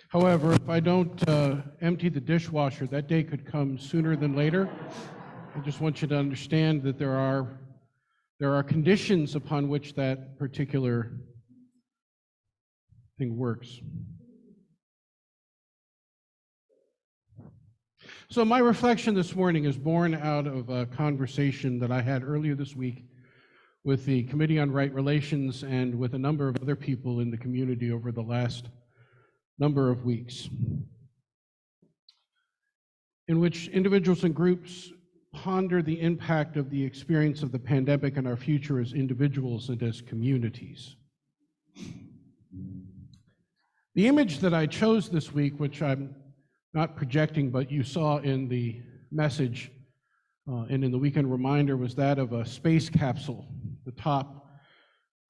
However, if I don't empty the dishwasher, that day could come sooner than later. I just want you to understand that there are conditions upon which that particular thing works. So my reflection this morning is born out of a conversation that I had earlier this week with the Committee on Right Relations and with a number of other people in the community over the last number of weeks, in which individuals and groups ponder the impact of the experience of the pandemic on our future as individuals and as communities. The image that I chose this week, which I'm not projecting, but you saw in the message and in the weekend reminder, was that of a space capsule, the top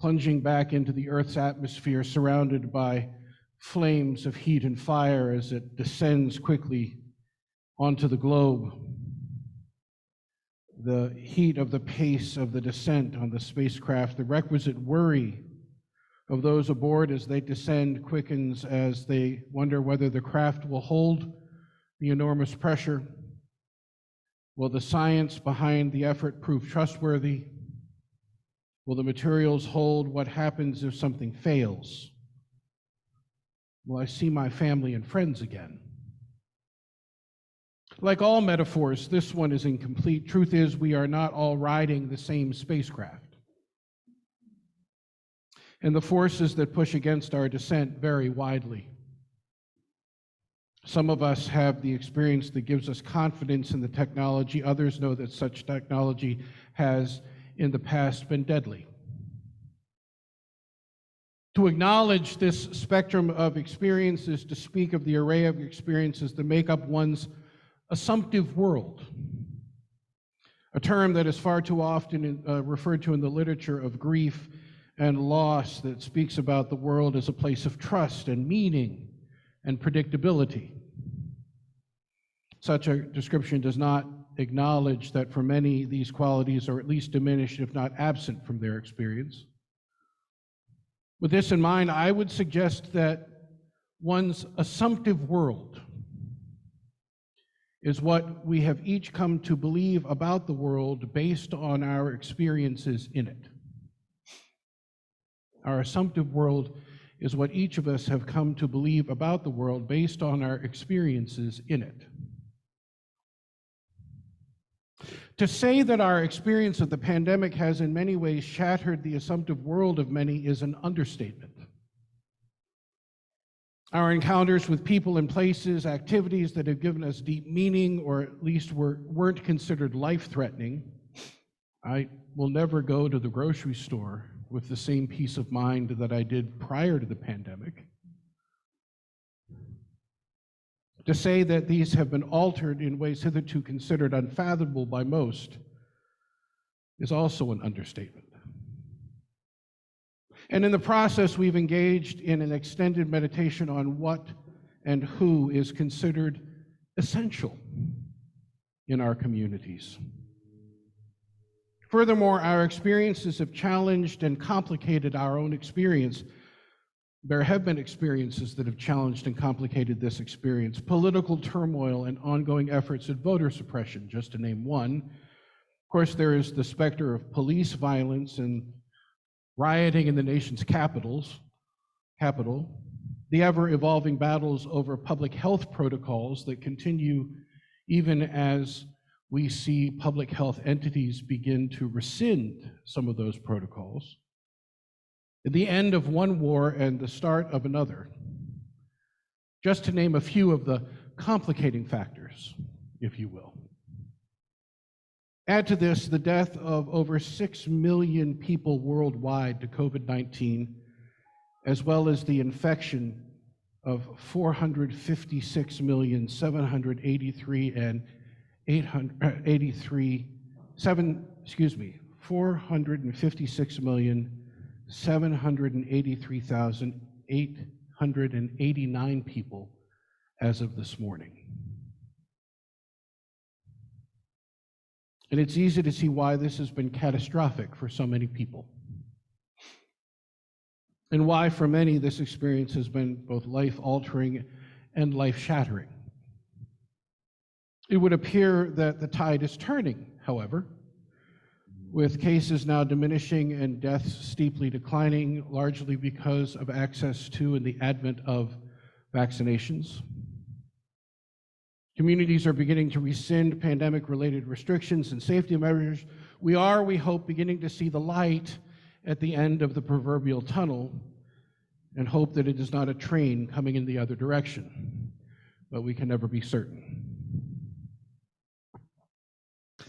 plunging back into the Earth's atmosphere, surrounded by flames of heat and fire as it descends quickly onto the globe. The heat of the pace of the descent on the spacecraft, the requisite worry of those aboard as they descend quickens as they wonder whether the craft will hold the enormous pressure? Will the science behind the effort prove trustworthy? Will the materials hold? What happens if something fails? Will I see my family and friends again? Like all metaphors, this one is incomplete. Truth is, we are not all riding the same spacecraft. And the forces that push against our descent vary widely. Some of us have the experience that gives us confidence in the technology. Others know that such technology has in the past been deadly. To acknowledge this spectrum of experiences, to speak of the array of experiences that make up one's assumptive world, a term that is far too often referred to in the literature of grief and loss, that speaks about the world as a place of trust and meaning and predictability. Such a description does not acknowledge that for many, these qualities are at least diminished, if not absent, from their experience. With this in mind, I would suggest that one's assumptive world is what we have each come to believe about the world based on our experiences in it. Our assumptive world is what each of us have come to believe about the world based on our experiences in it. To say that our experience of the pandemic has in many ways shattered the assumptive world of many is an understatement. Our encounters with people and places, activities that have given us deep meaning, or at least weren't considered life-threatening. I will never go to the grocery store with the same peace of mind that I did prior to the pandemic. To say that these have been altered in ways hitherto considered unfathomable by most is also an understatement. And in the process, we've engaged in an extended meditation on what and who is considered essential in our communities. Furthermore, our experiences have challenged and complicated our own experience. There have been experiences that have challenged and complicated this experience. Political turmoil and ongoing efforts at voter suppression, just to name one. Of course, there is the specter of police violence and rioting in the nation's capital, the ever-evolving battles over public health protocols that continue even as we see public health entities begin to rescind some of those protocols. The end of one war and the start of another, just to name a few of the complicating factors, if you will. Add to this the death of over 6 million people worldwide to COVID-19, as well as the infection of 456,783,889 people as of this morning. And it's easy to see why this has been catastrophic for so many people, and why for many this experience has been both life-altering and life-shattering. It would appear that the tide is turning, however, with cases now diminishing and deaths steeply declining, largely because of access to and the advent of vaccinations. Communities are beginning to rescind pandemic-related restrictions and safety measures. We hope, beginning to see the light at the end of the proverbial tunnel, and hope that it is not a train coming in the other direction, but we can never be certain.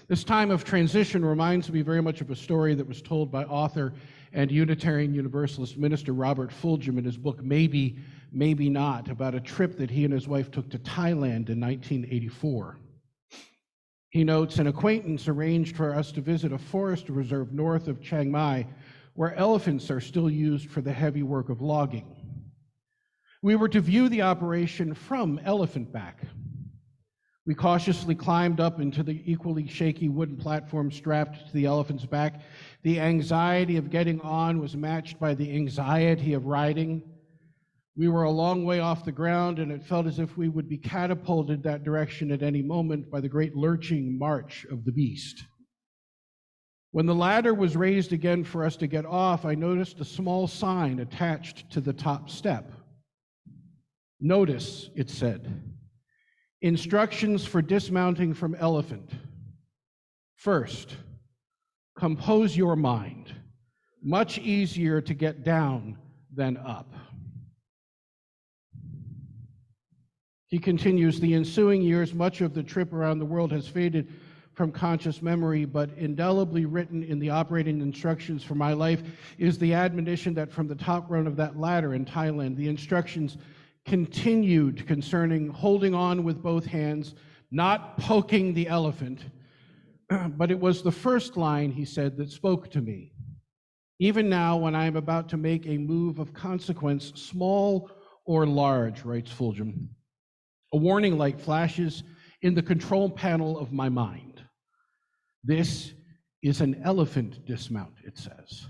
This time of transition reminds me very much of a story that was told by author and Unitarian Universalist minister Robert Fulghum in his book Maybe, Maybe Not, about a trip that he and his wife took to Thailand in 1984. He notes, an acquaintance arranged for us to visit a forest reserve north of Chiang Mai, where elephants are still used for the heavy work of logging. We were to view the operation from elephant back. We cautiously climbed up into the equally shaky wooden platform strapped to the elephant's back. The anxiety of getting on was matched by the anxiety of riding. We were a long way off the ground, and it felt as if we would be catapulted that direction at any moment by the great lurching march of the beast. When the ladder was raised again for us to get off, I noticed a small sign attached to the top step. Notice, it said, instructions for dismounting from elephant. First, compose your mind. Much easier to get down than up. He continues, the ensuing years, much of the trip around the world has faded from conscious memory, but indelibly written in the operating instructions for my life is the admonition that from the top rung of that ladder in Thailand, the instructions continued concerning holding on with both hands, not poking the elephant, but it was the first line, he said, that spoke to me. Even now, when I am about to make a move of consequence, small or large, writes Fulgham, a warning light flashes in the control panel of my mind. This is an elephant dismount, it says.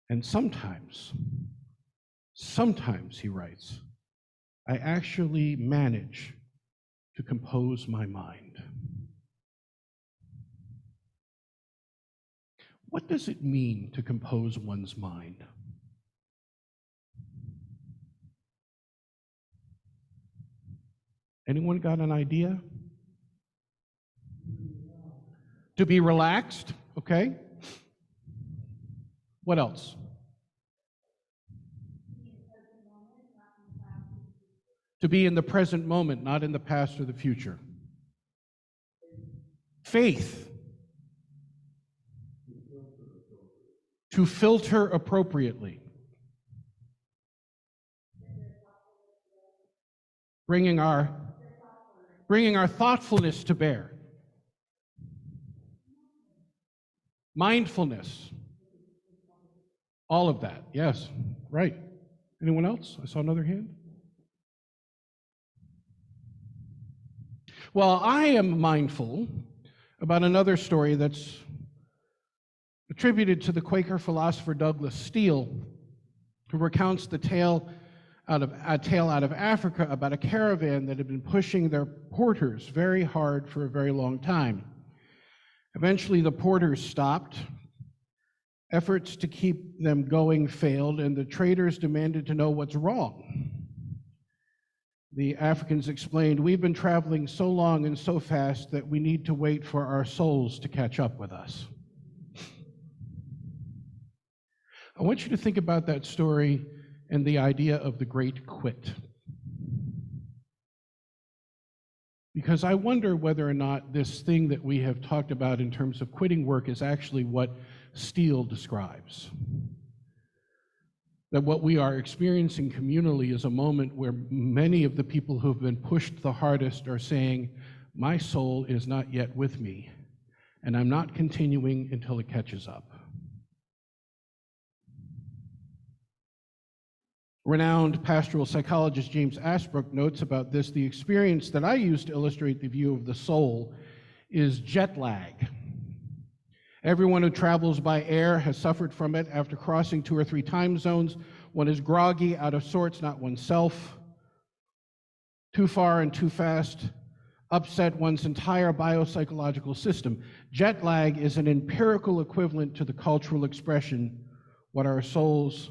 And sometimes, he writes, I actually manage to compose my mind. What does it mean to compose one's mind? Anyone got an idea? To be relaxed, okay? What else? To be in the present moment, not in the past or the future. Faith. To filter appropriately. Bringing our thoughtfulness to bear. Mindfulness. All of that, yes, right. Anyone else? I saw another hand. Well, I am mindful about another story that's attributed to the Quaker philosopher Douglas Steele, who recounts the tale out of Africa about a caravan that had been pushing their porters very hard for a very long time. Eventually, the porters stopped. Efforts to keep them going failed, and the traders demanded to know what's wrong. The Africans explained, we've been traveling so long and so fast that we need to wait for our souls to catch up with us. I want you to think about that story and the idea of the great quit. Because I wonder whether or not this thing that we have talked about in terms of quitting work is actually what Steele describes. That what we are experiencing communally is a moment where many of the people who have been pushed the hardest are saying, my soul is not yet with me, and I'm not continuing until it catches up. Renowned pastoral psychologist James Ashbrook notes about this, the experience that I use to illustrate the view of the soul is jet lag. Everyone who travels by air has suffered from it after crossing 2 or 3 time zones. One is groggy, out of sorts, not oneself. Too far and too fast upset one's entire biopsychological system. Jet lag is an empirical equivalent to the cultural expression, what our souls,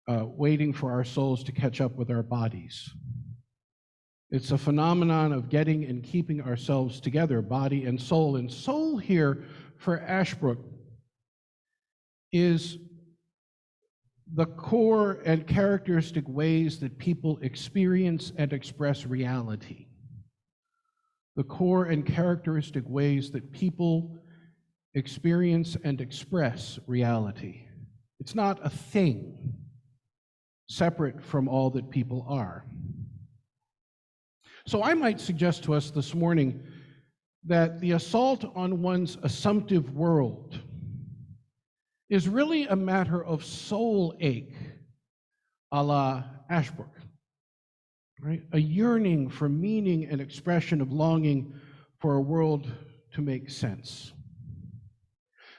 waiting for our souls to catch up with our bodies. It's a phenomenon of getting and keeping ourselves together, body and soul. And soul here for Ashbrook is the core and characteristic ways that people experience and express reality. The core and characteristic ways that people experience and express reality. It's not a thing separate from all that people are. So I might suggest to us this morning that the assault on one's assumptive world is really a matter of soul ache, a la Ashbrook, right? A yearning for meaning and expression of longing for a world to make sense.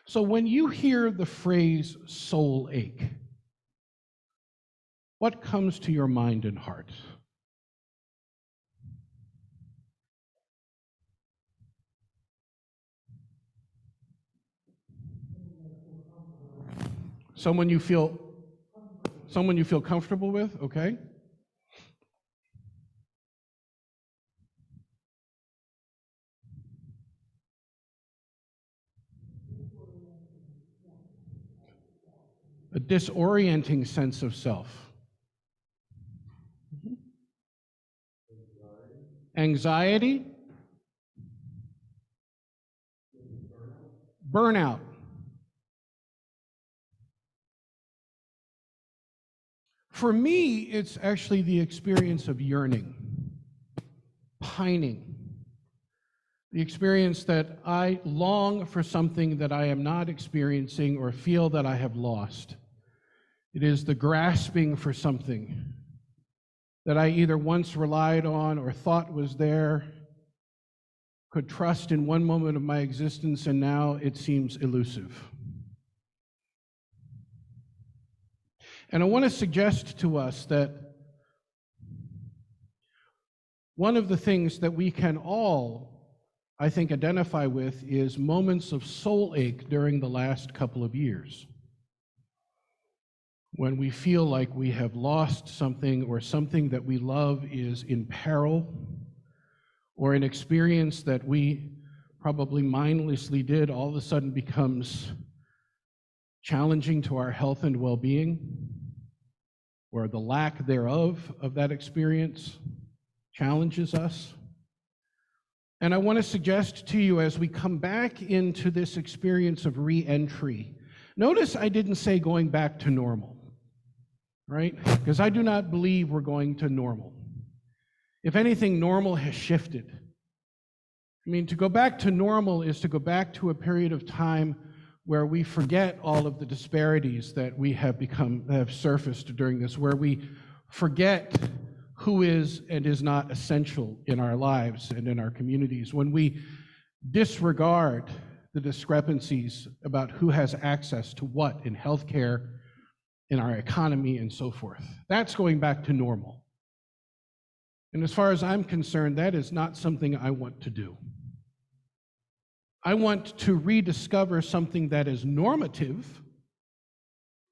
So when you hear the phrase soul ache, what comes to your mind and heart? Someone you feel comfortable with, okay? A disorienting sense of self. Anxiety. Burnout. For me, it's actually the experience of yearning, pining, the experience that I long for something that I am not experiencing or feel that I have lost. It is the grasping for something that I either once relied on or thought was there, could trust in one moment of my existence, and now it seems elusive. And I want to suggest to us that one of the things that we can all, I think, identify with is moments of soul ache during the last couple of years, when we feel like we have lost something or something that we love is in peril, or an experience that we probably mindlessly did all of a sudden becomes challenging to our health and well-being, or the lack thereof of that experience challenges us. And I want to suggest to you, as we come back into this experience of re-entry, notice I didn't say going back to normal, right? Because I do not believe we're going to normal. If anything, normal has shifted. I mean, to go back to normal is to go back to a period of time where we forget all of the disparities that have surfaced during this, where we forget who is and is not essential in our lives and in our communities, when we disregard the discrepancies about who has access to what in healthcare, in our economy, and so forth. That's going back to normal. And as far as I'm concerned, that is not something I want to do. I want to rediscover something that is normative,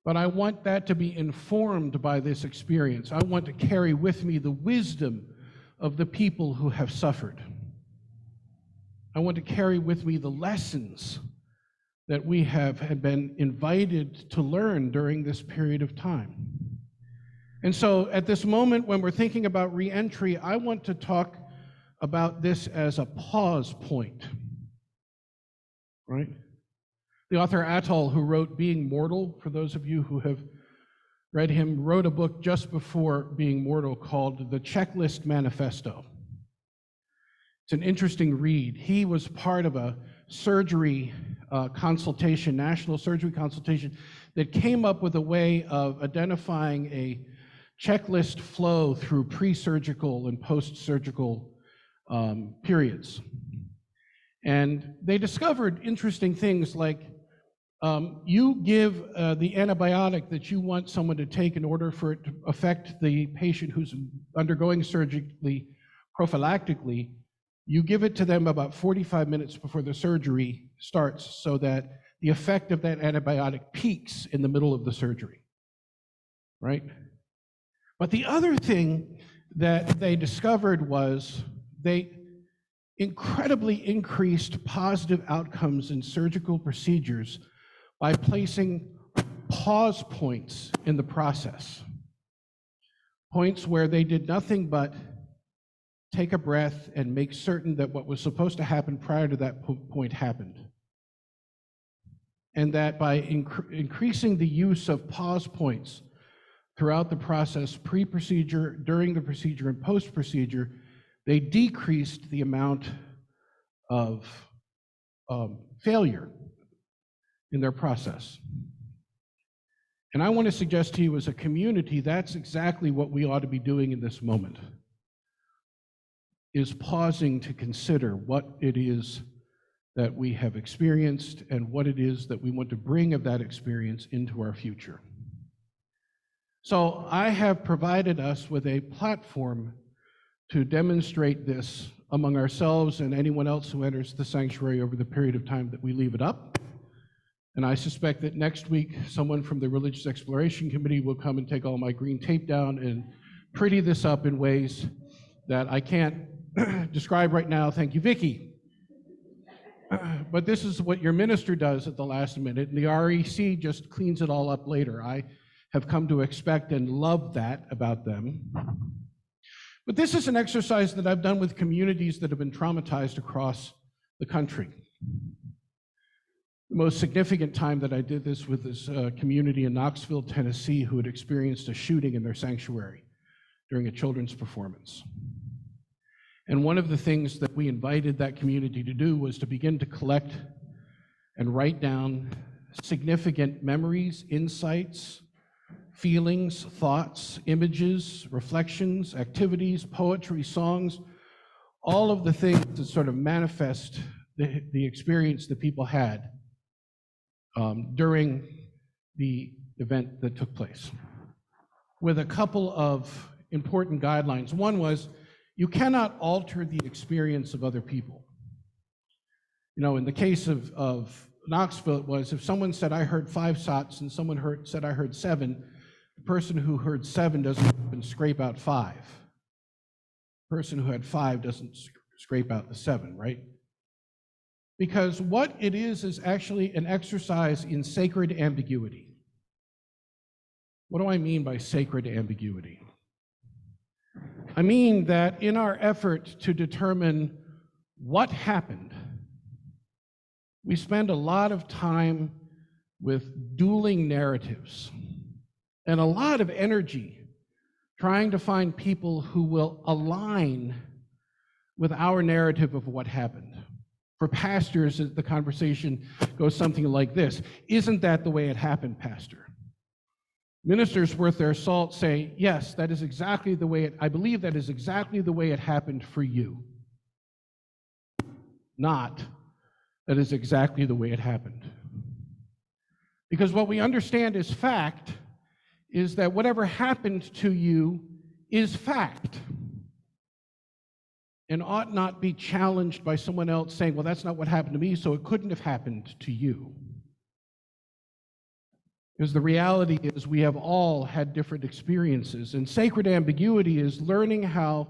but I want that to be informed by this experience. I want to carry with me the wisdom of the people who have suffered. I want to carry with me the lessons that we have been invited to learn during this period of time. And so at this moment when we're thinking about re-entry, I want to talk about this as a pause point. Right? The author Atoll, who wrote Being Mortal, for those of you who have read him, wrote a book just before Being Mortal called The Checklist Manifesto. It's an interesting read. He was part of a surgery consultation, national surgery consultation, that came up with a way of identifying a checklist flow through pre-surgical and post-surgical periods. And they discovered interesting things like you give the antibiotic that you want someone to take in order for it to affect the patient who's undergoing surgery prophylactically. You give it to them about 45 minutes before the surgery starts so that the effect of that antibiotic peaks in the middle of the surgery, right? But the other thing that they discovered was they incredibly increased positive outcomes in surgical procedures by placing pause points in the process. Points where they did nothing but take a breath and make certain that what was supposed to happen prior to that point happened. And that by increasing the use of pause points throughout the process, pre-procedure, during the procedure, and post-procedure, they decreased the amount of failure in their process. And I want to suggest to you as a community, that's exactly what we ought to be doing in this moment, is pausing to consider what it is that we have experienced and what it is that we want to bring of that experience into our future. So I have provided us with a platform to demonstrate this among ourselves and anyone else who enters the sanctuary over the period of time that we leave it up. And I suspect that next week, someone from the Religious Exploration Committee will come and take all my green tape down and pretty this up in ways that I can't describe right now. Thank you, Vicki. But this is what your minister does at the last minute, and the REC just cleans it all up later. I have come to expect and love that about them. But this is an exercise that I've done with communities that have been traumatized across the country. The most significant time that I did this with this community in Knoxville, Tennessee, who had experienced a shooting in their sanctuary during a children's performance. And one of the things that we invited that community to do was to begin to collect and write down significant memories, insights, feelings, thoughts, images, reflections, activities, poetry, songs, all of the things that sort of manifest the experience that people had during the event that took place, with a couple of important guidelines. One was, you cannot alter the experience of other people. You know, in the case of Knoxville, it was if someone said, I heard 5 shots, and someone said, I heard 7, the person who heard 7 doesn't even scrape out 5. The person who had 5 doesn't scrape out the 7, right? Because what it is actually an exercise in sacred ambiguity. What do I mean by sacred ambiguity? I mean that in our effort to determine what happened, we spend a lot of time with dueling narratives and a lot of energy trying to find people who will align with our narrative of what happened. For pastors, the conversation goes something like this: isn't that the way it happened, Pastor? Ministers worth their salt say, yes, that is exactly the way I believe that is exactly the way it happened for you. Not, that is exactly the way it happened. Because what we understand as fact is that whatever happened to you is fact, and ought not be challenged by someone else saying, well, that's not what happened to me, so it couldn't have happened to you. Because the reality is we have all had different experiences, and sacred ambiguity is learning how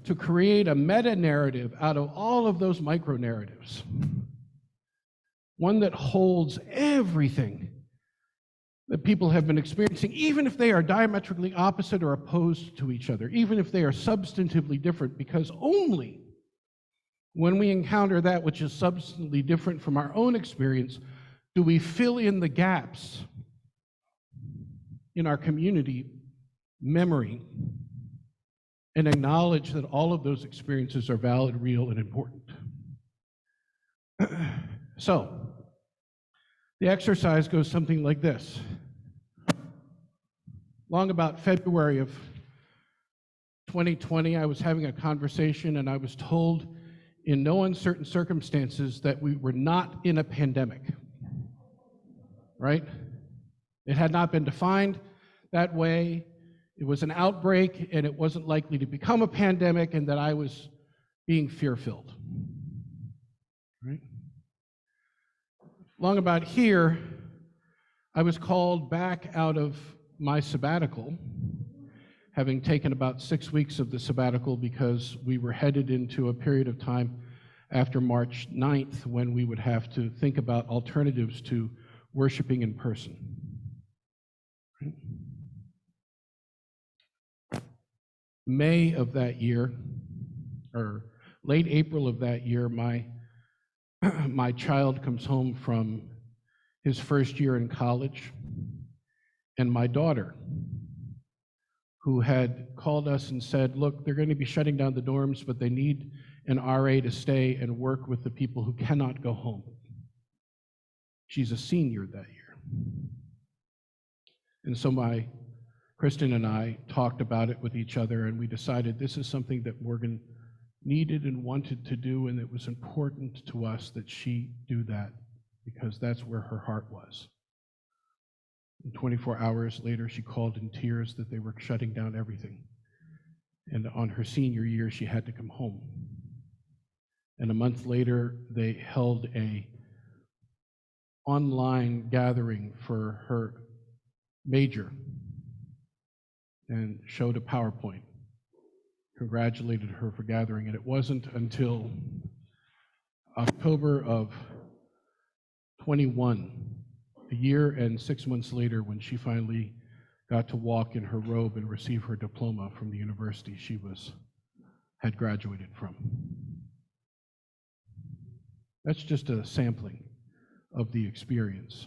to create a meta-narrative out of all of those micro-narratives. One that holds everything that people have been experiencing, even if they are diametrically opposite or opposed to each other, even if they are substantively different, because only when we encounter that which is substantively different from our own experience do we fill in the gaps in our community memory and acknowledge that all of those experiences are valid, real, and important. So, the exercise goes something like this. Long about February of 2020, I was having a conversation and I was told in no uncertain circumstances that we were not in a pandemic, right? It had not been defined that way. It was an outbreak and it wasn't likely to become a pandemic, and that I was being fear-filled, right? Long about here, I was called back out of my sabbatical, having taken about 6 weeks of the sabbatical because we were headed into a period of time after March 9th when we would have to think about alternatives to worshiping in person. Right? May of that year, or late April of that year, my child comes home from his first year in college, and my daughter, who had called us and said, look, they're going to be shutting down the dorms, but they need an RA to stay and work with the people who cannot go home. She's a senior that year. And so Kristen and I talked about it with each other, and we decided this is something that Morgan needed and wanted to do, and it was important to us that she do that because that's where her heart was. And 24 hours later, she called in tears that they were shutting down everything. And on her senior year, she had to come home. And a month later, they held a online gathering for her major and showed a PowerPoint, congratulated her for gathering. And it wasn't until October of 21, a year and 6 months later, when she finally got to walk in her robe and receive her diploma from the university she had graduated from. That's just a sampling of the experience.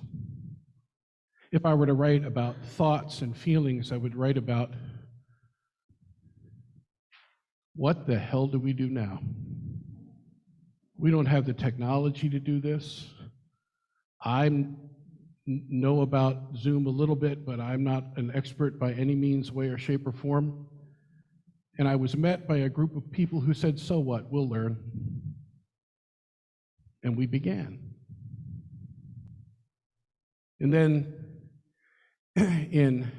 If I were to write about thoughts and feelings, I would write about what the hell do we do now? We don't have the technology to do this. I know about Zoom a little bit, but I'm not an expert by any means, way, or shape, or form. And I was met by a group of people who said, so what, we'll learn. And we began. And then in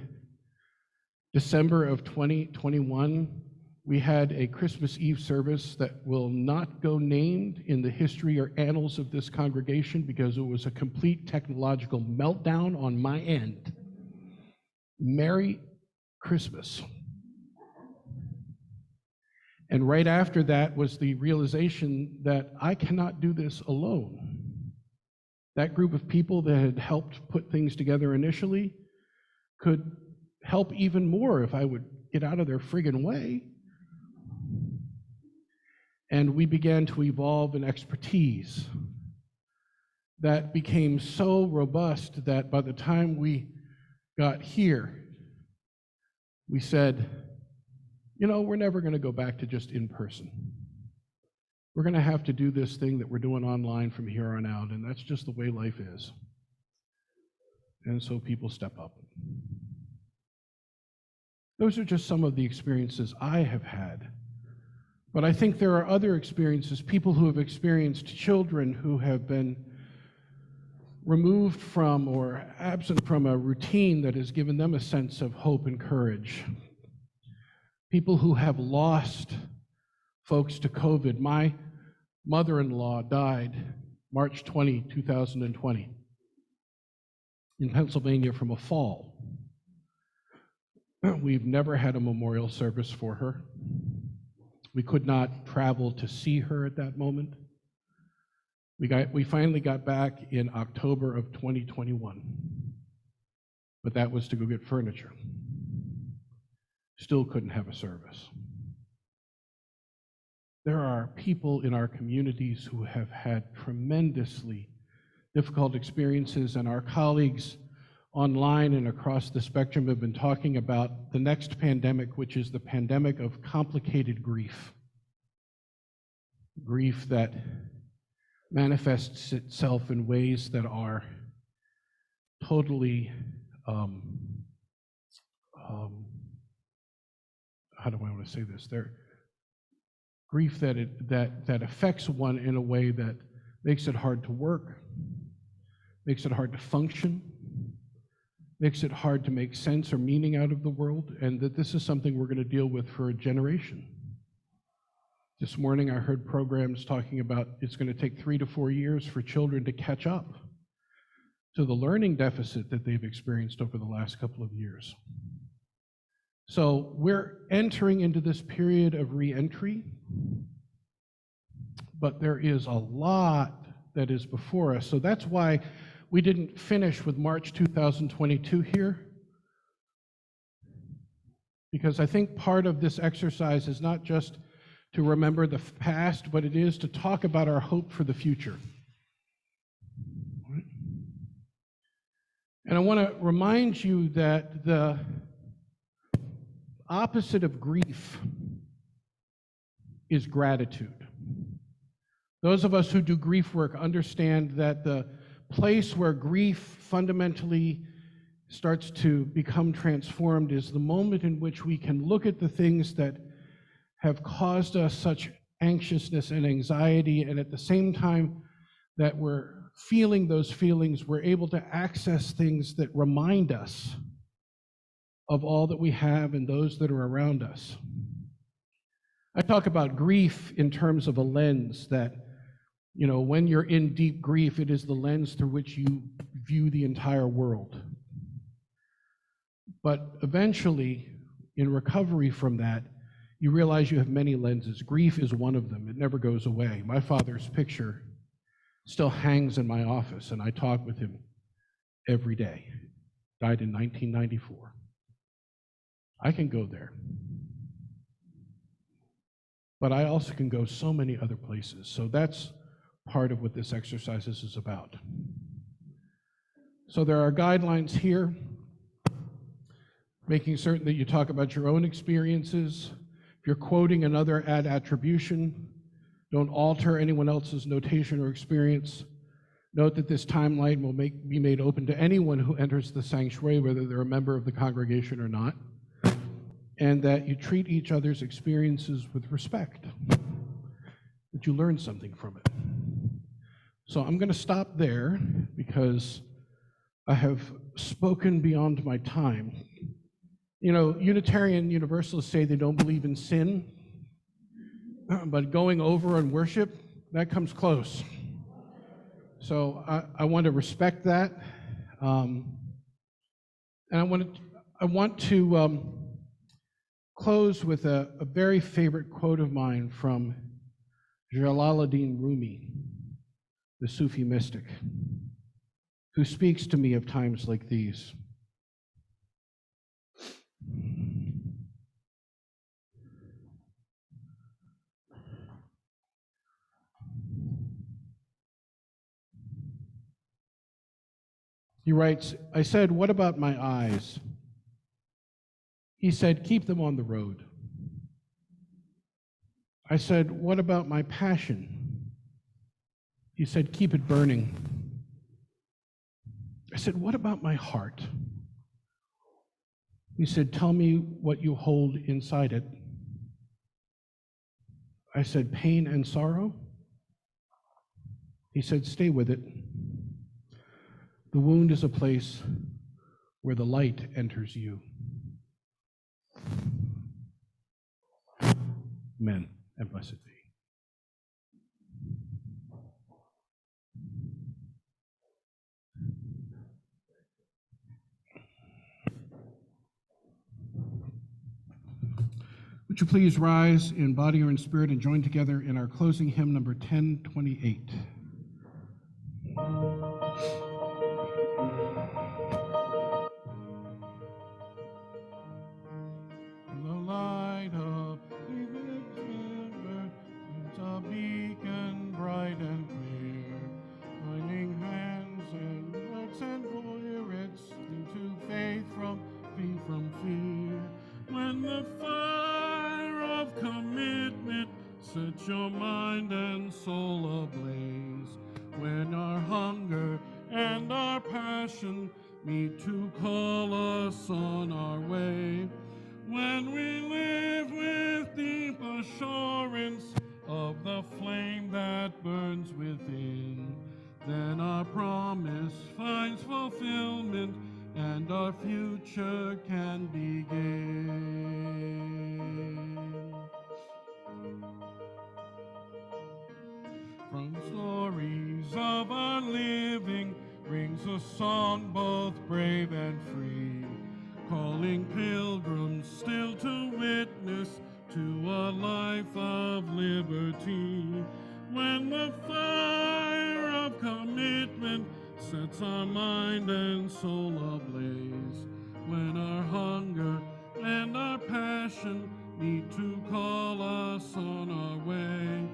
December of 2021, we had a Christmas Eve service that will not go named in the history or annals of this congregation because it was a complete technological meltdown on my end. Merry Christmas. And right after that was the realization that I cannot do this alone. That group of people that had helped put things together initially could help even more if I would get out of their friggin' way. And we began to evolve an expertise that became so robust that by the time we got here, we said, you know, we're never going to go back to just in person. We're going to have to do this thing that we're doing online from here on out, and that's just the way life is. And so people step up. Those are just some of the experiences I have had. But I think there are other experiences, people who have experienced children who have been removed from or absent from a routine that has given them a sense of hope and courage. People who have lost folks to COVID. My mother-in-law died March 20, 2020 in Pennsylvania from a fall. We've never had a memorial service for her. We could not travel to see her at that moment. We finally got back in October of 2021, but that was to go get furniture. Still couldn't have a service. There are people in our communities who have had tremendously difficult experiences, and our colleagues online and across the spectrum have been talking about the next pandemic, which is the pandemic of complicated grief. Grief that manifests itself in ways that are totally, how do I want to say this? They're grief that affects one in a way that makes it hard to work, makes it hard to function, makes it hard to make sense or meaning out of the world, and that this is something we're going to deal with for a generation. This morning I heard programs talking about it's going to take 3 to 4 years for children to catch up to the learning deficit that they've experienced over the last couple of years. So we're entering into this period of reentry, but there is a lot that is before us. So that's why we didn't finish with March 2022 here, because I think part of this exercise is not just to remember the past, but it is to talk about our hope for the future. And I want to remind you that the opposite of grief is gratitude. Those of us who do grief work understand that the place where grief fundamentally starts to become transformed is the moment in which we can look at the things that have caused us such anxiousness and anxiety, and at the same time that we're feeling those feelings, we're able to access things that remind us of all that we have and those that are around us. I talk about grief in terms of a lens that, you know, when you're in deep grief, it is the lens through which you view the entire world. But eventually, in recovery from that, you realize you have many lenses. Grief is one of them. It never goes away. My father's picture still hangs in my office, and I talk with him every day. Died in 1994. I can go there. But I also can go so many other places. So that's part of what this exercise is about. So there are guidelines here, making certain that you talk about your own experiences. If you're quoting another, add attribution. Don't alter anyone else's notation or experience. Note that this timeline will be made open to anyone who enters the sanctuary, whether they're a member of the congregation or not, and that you treat each other's experiences with respect, that you learn something from it. So I'm going to stop there because I have spoken beyond my time. You know, Unitarian Universalists say they don't believe in sin, but going over and worship, that comes close. So I want to respect that. And I want to close with a very favorite quote of mine from Jalaluddin Rumi, the Sufi mystic, who speaks to me of times like these. He writes, I said, what about my eyes? He said, keep them on the road. I said, what about my passion? He said, keep it burning. I said, what about my heart? He said, tell me what you hold inside it. I said, pain and sorrow? He said, stay with it. The wound is a place where the light enters you. Amen, and blessed be. Would you please rise in body or in spirit and join together in our closing hymn, number 1028. The light of it's a beacon bright and clear, joining hands and hearts and spirits into faith free from fear. When the fire of commitment sets your mind and soul ablaze, when our hunger and our passion meet to call us on our way, when we live with deep assurance of the flame that burns within, then our promise finds fulfillment and our future can begin. From stories of our living rings a song both brave and free, calling pilgrims still to witness to a life of liberty. When the fire of commitment sets our mind and soul ablaze, when our hunger and our passion meet to call us on our way,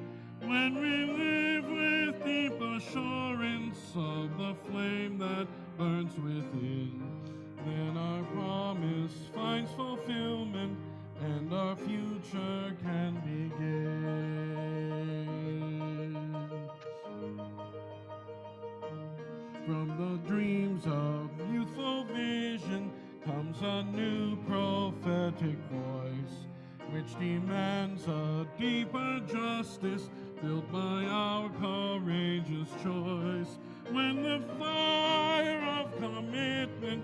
when we live with deep assurance of the flame that burns within, then our promise finds fulfillment and our future can begin. From the dreams of youthful vision comes a new prophetic voice, which demands a deeper justice built by our courageous choice. when the fire of commitment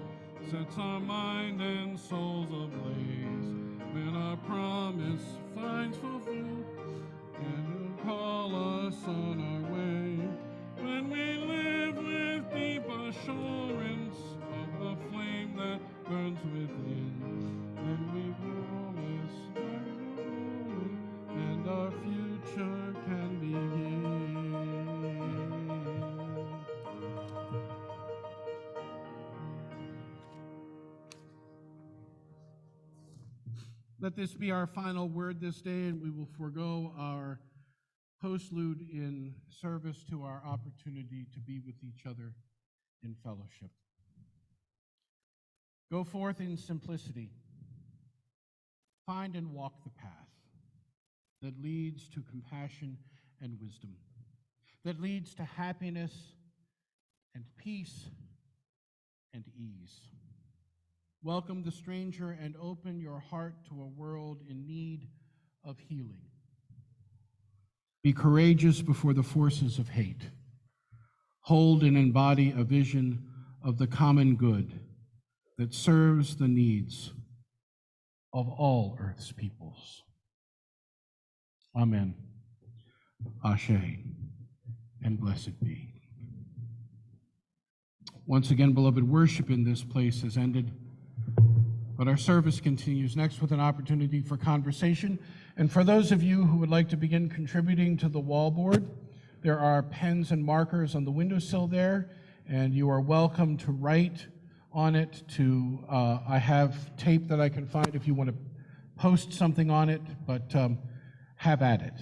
sets our mind and souls ablaze, when our promise finds fulfilled, and you'll call us on our way, when we live with deep assurance of the flame that burns within, then we promise and our future can begin. Let this be our final word this day, and we will forego our postlude in service to our opportunity to be with each other in fellowship. Go forth in simplicity. Find and walk the path that leads to compassion and wisdom, that leads to happiness and peace and ease. Welcome the stranger and open your heart to a world in need of healing. Be courageous before the forces of hate. Hold and embody a vision of the common good that serves the needs of all Earth's peoples. Amen. Ashe, and blessed be. Once again, beloved, worship in this place has ended, but our service continues next with an opportunity for conversation. And for those of you who would like to begin contributing to the wallboard, there are pens and markers on the windowsill there, and you are welcome to write on it. I have tape that I can find if you want to post something on it, but have at it.